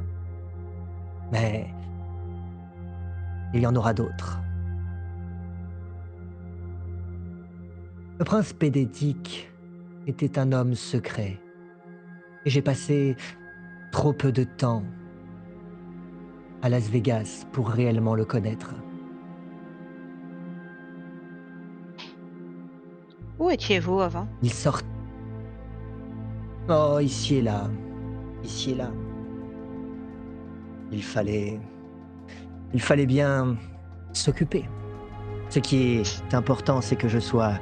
Mais il y en aura d'autres. Le prince Bénédicte était un homme secret, et j'ai passé trop peu de temps à Las Vegas pour réellement le connaître. Où étiez-vous avant? Il sort... Oh, ici et là, ici et là. Il fallait... Il fallait bien s'occuper. Ce qui est important, c'est que je sois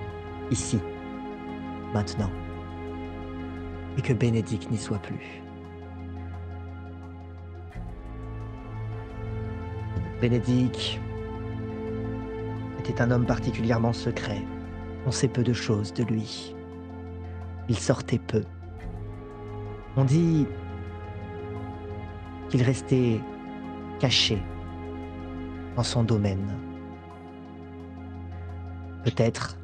ici, maintenant, et que Bénédicte n'y soit plus. Bénédicte était un homme particulièrement secret. On sait peu de choses de lui. Il sortait peu. On dit qu'il restait caché dans son domaine. Peut-être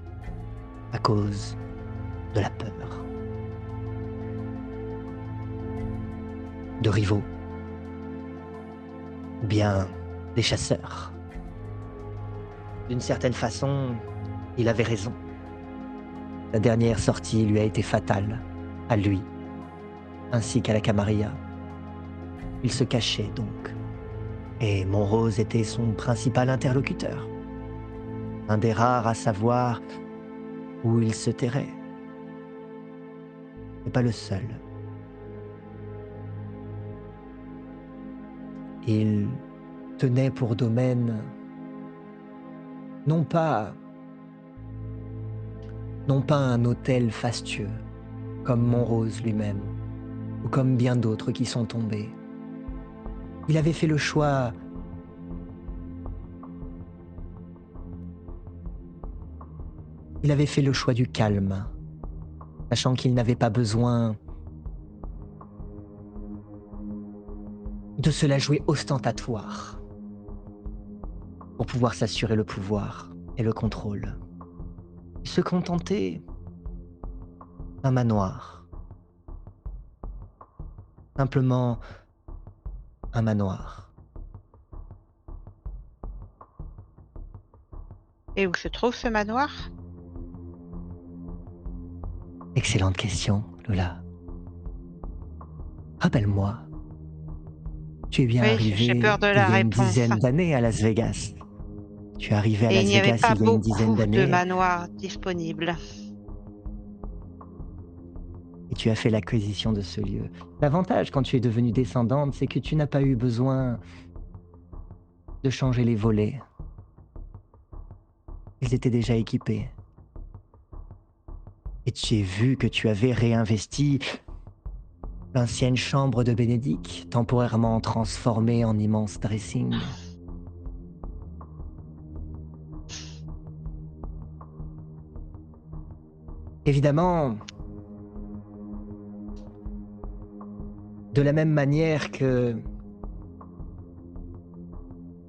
à cause de la peur. De rivaux. Ou bien des chasseurs. D'une certaine façon, il avait raison. La dernière sortie lui a été fatale, à lui, ainsi qu'à la Camarilla. Il se cachait donc, et Montrose était son principal interlocuteur. Un des rares à savoir où il se terrait. Mais pas le seul. Il tenait pour domaine non pas un hôtel fastueux, comme Montrose lui-même, ou comme bien d'autres qui sont tombés. Il avait fait le choix du calme, sachant qu'il n'avait pas besoin de se la jouer ostentatoire pour pouvoir s'assurer le pouvoir et le contrôle. Il se contentait d'un manoir. Simplement un manoir. Et où se trouve ce manoir? Excellente question, Lola. Rappelle-moi, tu es bien Oui, j'ai peur arrivé de il la y a une réponse. dizaine d'années à Las Vegas. Tu es arrivé à Et il Las n'y avait Vegas pas il y a une dizaine beaucoup de d'années manoirs disponibles. et tu as fait l'acquisition de ce lieu. L'avantage quand tu es devenue descendante, c'est que tu n'as pas eu besoin de changer les volets. Ils étaient déjà équipés. Et tu as vu que tu avais réinvesti l'ancienne chambre de Bénédicte, temporairement transformée en immense dressing. Évidemment, de la même manière que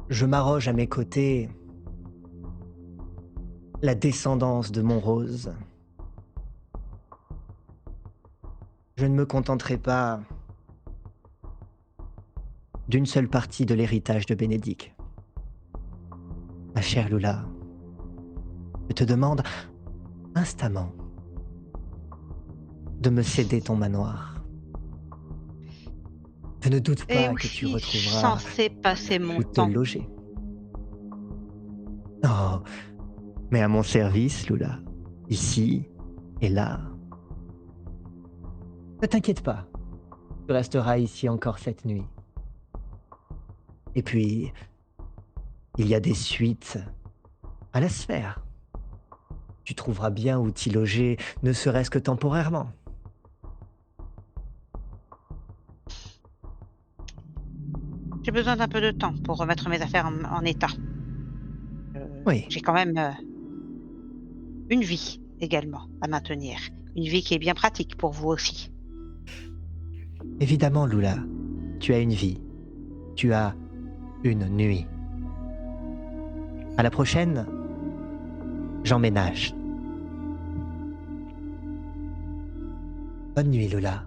je m'arroge à mes côtés la descendance de Montrose, je ne me contenterai pas d'une seule partie de l'héritage de Bénédicte. Ma chère Lula, je te demande instamment de me céder ton manoir. Je ne doute Et pas où que tu suis retrouveras censée passer mon où te temps? loger. Oh, mais à mon service, Lula. Ici et là. Ne t'inquiète pas, tu resteras ici encore cette nuit. Et puis, il y a des suites à la sphère. Tu trouveras bien où t'y loger, ne serait-ce que temporairement. J'ai besoin d'un peu de temps pour remettre mes affaires en état. Oui, J'ai quand même une vie également à maintenir. Une vie qui est bien pratique pour vous aussi. évidemment, Lula. Tu as une vie. Tu as une nuit. À la prochaine, j'emménage. Bonne nuit, Lula.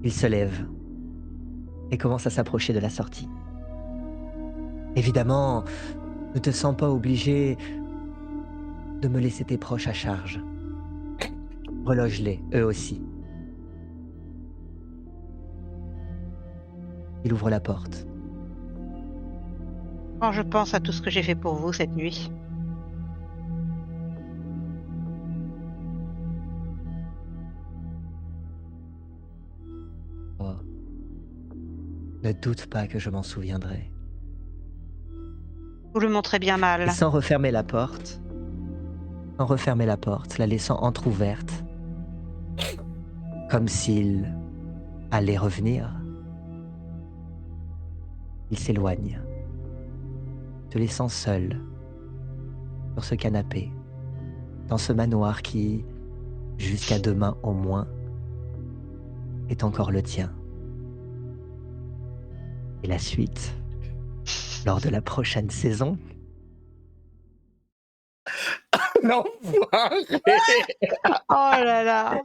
Il se lève et commence à s'approcher de la sortie. Évidemment, ne te sens pas obligé de me laisser tes proches à charge. Reloge-les, eux aussi. Il ouvre la porte. Quand je pense à tout ce que j'ai fait pour vous cette nuit, Oh, ne doute pas que je m'en souviendrai. vous le montrez bien Et mal. sans refermer la porte, la laissant entr'ouverte, comme s'il allait revenir, il s'éloigne, te laissant seul sur ce canapé, dans ce manoir qui, jusqu'à demain au moins, est encore le tien. Et la suite, lors de la prochaine saison, L'enfoiré. Oh là là!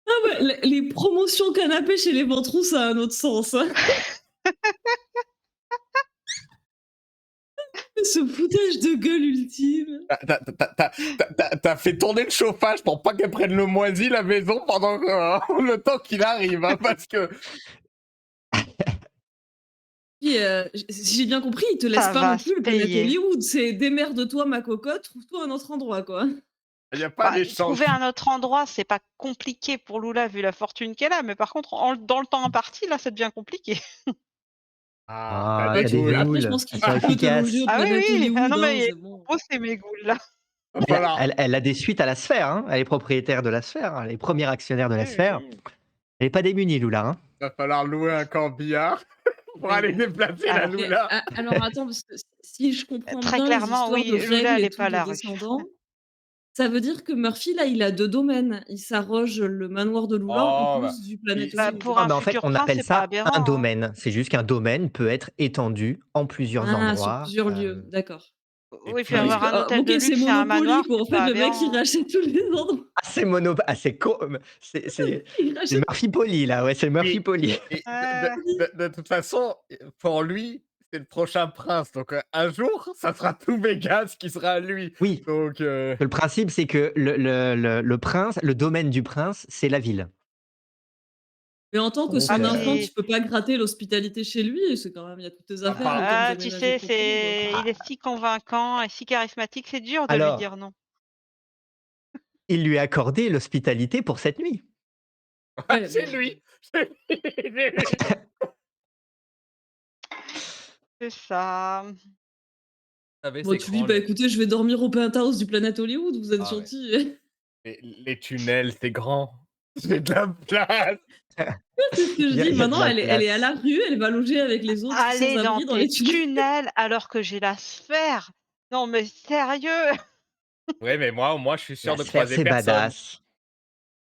Ah ouais, les promotions canapé chez les Ventroux, ça a un autre sens. Hein. Ce foutage de gueule ultime. T'as fait tourner le chauffage pour pas qu'elle prenne le moisi, la maison, pendant le temps qu'il arrive, hein, parce que... Puis, si j'ai bien compris, il te laisse Ça pas va non se plus le planète payer. Hollywood. C'est démerde-toi, ma cocotte, trouve-toi un autre endroit, quoi. Il n'y a pas Bah, d'échange. trouver un autre endroit, c'est pas compliqué pour Lula vu la fortune qu'elle a, mais par contre, dans le temps imparti, là, ça devient compliqué. ah, T'as t'as des des goûts, là. Après, je goules, pense elles qu'il sont peut te loger efficaces. au Ah oui, planète oui! Ah Hollywood, non, hein, mais c'est bon. gros, c'est mes goules, là. Va Elle, falloir... elle a des suites à la sphère, hein. Elle est propriétaire de la sphère, elle est première actionnaire de la Oui, sphère. oui. Elle n'est pas démunie, Lula. Hein. va falloir louer un corbillard pour Oui, aller oui. déplacer la Alors, Mais, Lula. alors attends, parce que si je comprends très bien les clairement, histoires oui, de Lula, règles elle et est tout pas à de la rue. descendants, ça veut dire que Murphy, là, il a 2 domaines. Il s'arroge le manoir de Lula en Oh, bah, plus du planète il- Bah, c'est- Hollywood. pour Ah, un mais en fait, futur on prince, appelle c'est pas ça un aberrant, hein. domaine. C'est juste qu'un domaine peut être étendu en plusieurs Ah, sur endroits. plusieurs lieux, d'accord. Et Oui, puis Ah oui, avoir puis, parce que, un hôtel OK, de c'est luxe et un Monopoly, manoir, quoi. En c'est fait, pas le mec, il aberrant, hein. rachète tous les endroits. Ah, c'est Il rachète Murphy Poly, là. Ouais, c'est Murphy puis- Poly. et Ouais. de toute façon, pour lui, c'est le prochain prince, donc un jour, ça sera tout Vegas qui sera à lui. Oui, Donc le principe, c'est que le prince, le domaine du prince, c'est la ville. Mais en tant que Donc, Ah, son enfant, puis, tu peux pas gratter l'hospitalité chez lui, c'est quand même il y a toutes tes affaires, enfin, le temps de tu déménager sais, proprement, donc il est si convaincant et si charismatique, c'est dur de lui alors, dire non. il lui a accordé l'hospitalité pour cette nuit. ouais, c'est bon, lui! C'est lui! C'est ça. Vous savez, bon, c'est tu lui dis: grand «Bah, les écoutez, je vais dormir au penthouse du Planet Hollywood, vous êtes ah ouais, gentil». les tunnels, c'est grand. C'est de la place! C'est ce que je dis, Il y a de maintenant la elle est à la place. rue, elle va loger avec les autres Aller dans sans-abri dans tes les tunnels. tunnels alors que j'ai la sphère. Non, mais sérieux? Ouais, mais moi, au moins, je suis sûr La de sphère, croiser c'est personne. badass.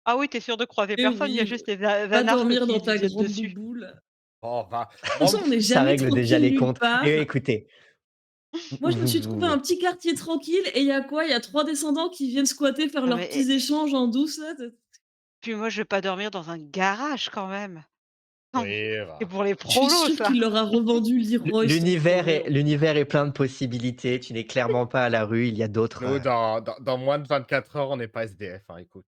Ah oui, tu sûr de croiser Et personne, il y a oui, juste les va anarques dormir qui dans lui ta viennent grande dessus. bouboule. Oh, enfin, De toute moi, façon, on n'est Ça jamais règle déjà tranquille les nulle comptes. part. Et écoutez, Moi, je me vous, suis trouvé vous- un petit quartier tranquille et il y a quoi? Il y a 3 descendants qui viennent squatter, faire Non leurs mais petits échanges en douce là, puis moi, je vais pas dormir dans un garage quand même. Non, oui, c'est bah, pour les je suis prolos sûre ça. qu'il leur a revendu Leroy, cet enfoiré, hein. l'univers est plein de possibilités. Tu n'es clairement pas à la rue. Il y a d'autres. nous, dans moins de 24 heures, on n'est pas SDF, hein, écoute.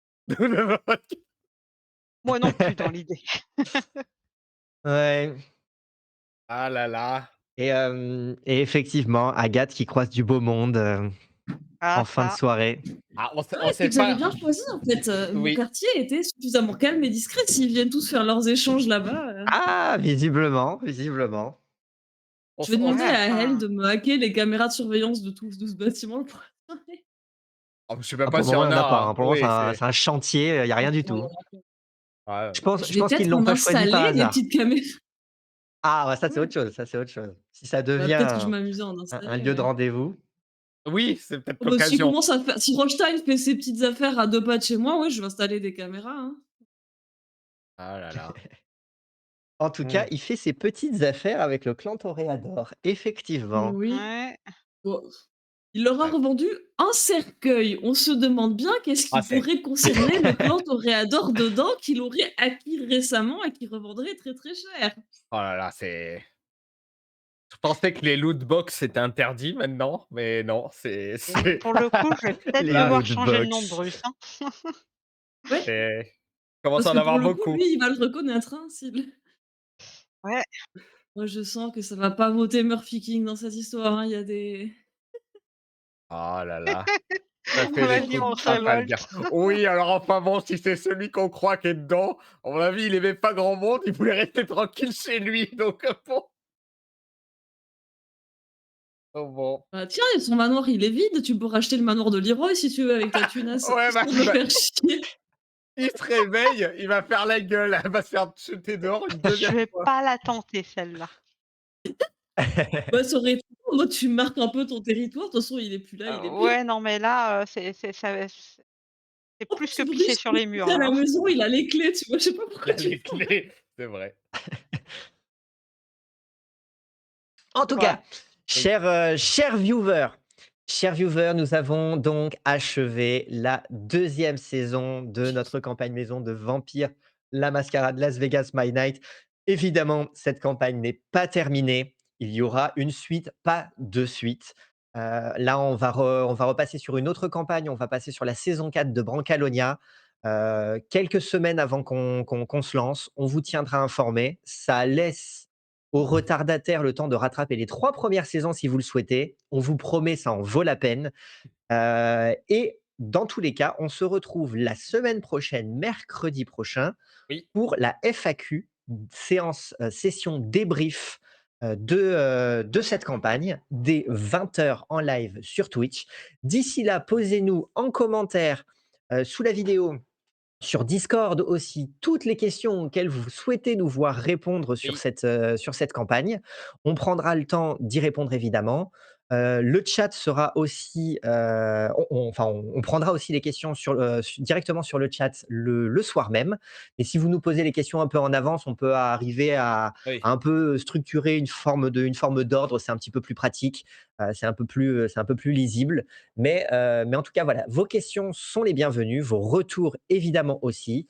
Moi non plus dans l'idée. Ouais. Ah là là. Et effectivement, Agathe qui croise du beau monde Ah en fin de ça, soirée. Ah, Ah, on et puis sait que j'avais pas bien choisi en fait, mon oui, quartier était suffisamment calme et discret. S'ils viennent tous faire leurs échanges là-bas, Ah, visiblement, visiblement. on je vais s on demander s ouais, à elle enfin, de me hacker les caméras de surveillance de ce bâtiment le 1er soirée. oh, je sais même Ah, pas pour le s'il y moment, il en y en a pas, a, hein. hein. Pour le moment, Oui, c'est c'est un chantier. Il y a rien du tout. ouais, Je Je vais pense qu'ils peut-être l'ont en pas choisi par installer des hasard. petites caméras. Ah, ouais, ça c'est Ouais, autre chose. Ça c'est autre chose. Si ça bah, devient peut-être que je m'amusais à en un installer, lieu de mais rendez-vous. oui, c'est peut-être oh bah, s'il l'occasion. commence à faire si Rothstein fait ses petites affaires à 2 pas de chez moi, ouais, je vais installer des caméras, hein. Ah là là. En tout cas, Mmh. il fait ses petites affaires avec le clan Toréador. Effectivement. Oui. ouais. Bon, il leur a Ouais. revendu un cercueil. On se demande bien qu'est-ce Ah qui c'est pourrait concerner le clan Toréador dedans, qu'il aurait acquis récemment et qu'il revendrait très, très cher. oh là là, c'est je pensais que les loot box c'était interdit maintenant, mais non, Et c'est pour le coup, je vais peut-être Les là, devoir loot changer le nom de box. Bruce, hein. Ouais, c'est commence parce à que en pour avoir le coup, beaucoup. lui, il va le reconnaître, hein, s'il Ouais, moi, je sens que ça va pas voter Murphy King dans cette histoire, hein. Il y a des Oh là là, ça fait des vas-y, coups de on se Trafalgar. révolte. Oui, alors enfin bon, si c'est celui qu'on croit qui est dedans, à mon avis, il aimait pas grand monde, il voulait rester tranquille chez lui, donc bon. Donc bon. bah, tiens, son manoir, il est vide, tu peux racheter le manoir de Leroy si tu veux avec ta thunasse, Ouais, histoire de faire chier. il se réveille, il va faire la gueule, elle va se faire jeter dehors une Je deuxième vais fois. pas la tenter celle-là. Bah, ça aurait été en mode tu marques un peu ton territoire, de toute façon il est plus là, il est pris. Ouais, non, mais là, c'est En plus que plus, pisser Bruce, sur il les est murs, à là, la hein. maison, il a les clés, tu vois? Je sais pas Il pourquoi a tu les le ferais. clés, c'est vrai. En tout Quoi? cas, Oui. chers viewers, nous avons donc achevé la deuxième saison de notre campagne maison de Vampire: La Mascarade Las Vegas My Night. Évidemment, cette campagne n'est pas terminée. Il y aura une suite, pas de suite. Là, on va repasser sur une autre campagne. On va passer sur la saison 4 de Brancalonia. Quelques semaines avant qu'on se lance, on vous tiendra informé. Ça laisse aux retardataires le temps de rattraper les 3 premières saisons si vous le souhaitez. On vous promet, ça en vaut la peine. Et dans tous les cas, on se retrouve la semaine prochaine, mercredi prochain, Oui. pour la FAQ, session débrief, de cette campagne, dès 20 h en live sur Twitch. D'ici là, posez-nous en commentaire, sous la vidéo, sur Discord aussi, toutes les questions auxquelles vous souhaitez nous voir répondre Oui. sur cette campagne. On prendra le temps d'y répondre évidemment. Le chat sera aussi, on prendra aussi les questions directement sur le chat le soir même. Mais si vous nous posez les questions un peu en avance, on peut arriver Oui. à un peu structurer une forme d'ordre. C'est un petit peu plus pratique, c'est un peu plus lisible. Mais en tout cas, voilà, vos questions sont les bienvenues, vos retours évidemment aussi.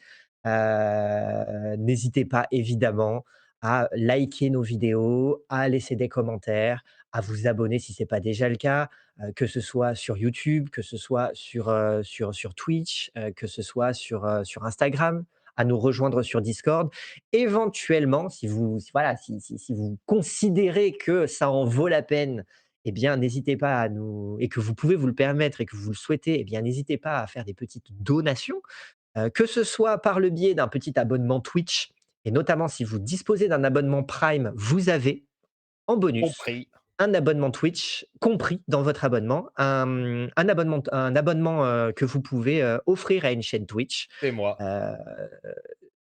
N'hésitez pas évidemment à liker nos vidéos, à laisser des commentaires, à vous abonner si c'est pas déjà le cas, que ce soit sur YouTube, que ce soit sur Twitch, que ce soit sur Instagram, à nous rejoindre sur Discord. Éventuellement, si vous considérez que ça en vaut la peine, eh bien, n'hésitez pas à nous et que vous pouvez vous le permettre et que vous le souhaitez, eh bien, n'hésitez pas à faire des petites donations, que ce soit par le biais d'un petit abonnement Twitch et notamment si vous disposez d'un abonnement Prime, vous avez en bonus Compris. un abonnement Twitch compris dans votre abonnement, un abonnement, que vous pouvez, offrir à une chaîne Twitch, C'est moi. heu,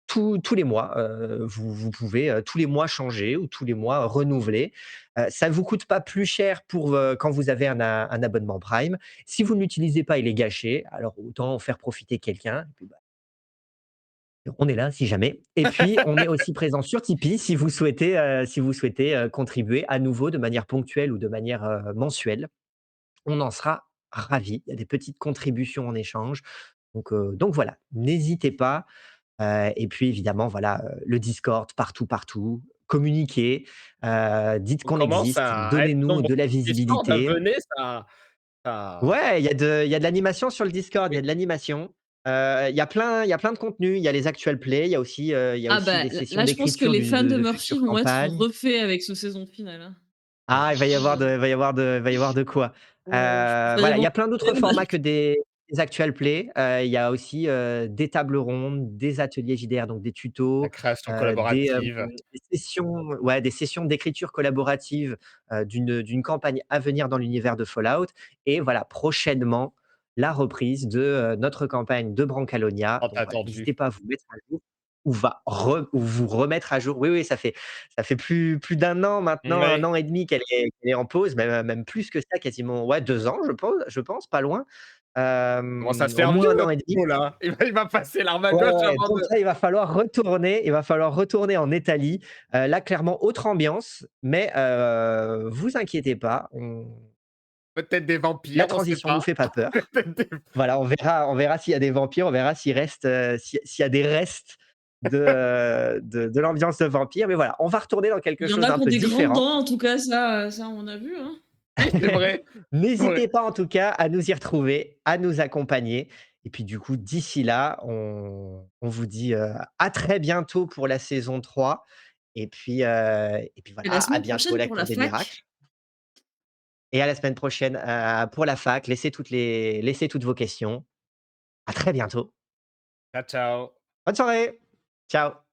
tous les mois. Vous pouvez, tous les mois changer ou tous les mois renouveler. Ça ne vous coûte pas plus cher pour, quand vous avez un abonnement Prime. Si vous ne l'utilisez pas, il est gâché, alors autant en faire profiter quelqu'un et puis, bah, on est là si jamais et puis on est aussi présent sur Tipeee si vous souhaitez, contribuer à nouveau de manière ponctuelle ou de manière, mensuelle. On en sera ravis. Il y a des petites contributions en échange donc voilà, n'hésitez pas, et puis évidemment voilà, le Discord partout, partout. Communiquez, dites On qu'on commence existe, à être donnez-nous nombreux de la sur Discord, visibilité. venez, ça Ouais, il y a de l'animation sur le Discord, il y oui, a de l'animation. Il y a plein de contenus. Il y a les actual plays, Ah bah, des là sessions là, je pense que d'écriture les fans de de Murphy futures vont être campagnes. refaits avec ce saison finale, hein. Ah, il va y avoir de quoi. Il va y Voilà, il y avoir a plein d'autres formats que des actual plays. Il y a aussi, des tables rondes, des ateliers JDR, donc des la tutos, création des, collaborative. des sessions d'écriture collaborative, d'une campagne à venir dans l'univers de Fallout et voilà, prochainement, la reprise de, notre campagne de Brancalonia. Tant Donc voilà, attendu. n'hésitez pas à vous mettre à jour ou vous remettre à jour. Oui, oui, ça fait plus d'un an maintenant, un Ouais. an et demi qu'elle est en pause, même plus que ça quasiment, ouais 2 ans je pense, pas loin. Commence à se Au faire vieux, moins un an et demi. Nico, là. Il va passer l'arme à Ouais, gauche ouais, avant donc de là, il va falloir retourner en Italie. Là, clairement, autre ambiance, mais vous inquiétez pas, peut-être des la vampires, on sait transition nous pas. fait pas peur. Peut-être des Voilà, on verra s'il y a des vampires, on verra s'il y a des restes de l'ambiance de vampire, mais voilà, on va retourner dans quelque Il y en chose a d'un qui ont peu des grandes différent. dents, en tout cas, ça on a vu, hein. oui, c'est vrai, c'est vrai. N'hésitez pas en tout cas à nous y retrouver, à nous accompagner et puis du coup, d'ici là, on vous dit, à très bientôt pour la saison 3 et puis Et la voilà, à semaine bientôt prochaine la pour la cour des fac. miracles et à la semaine prochaine, pour la fac. Laissez toutes vos questions. À très bientôt. Ciao, ciao. Bonne soirée. Ciao.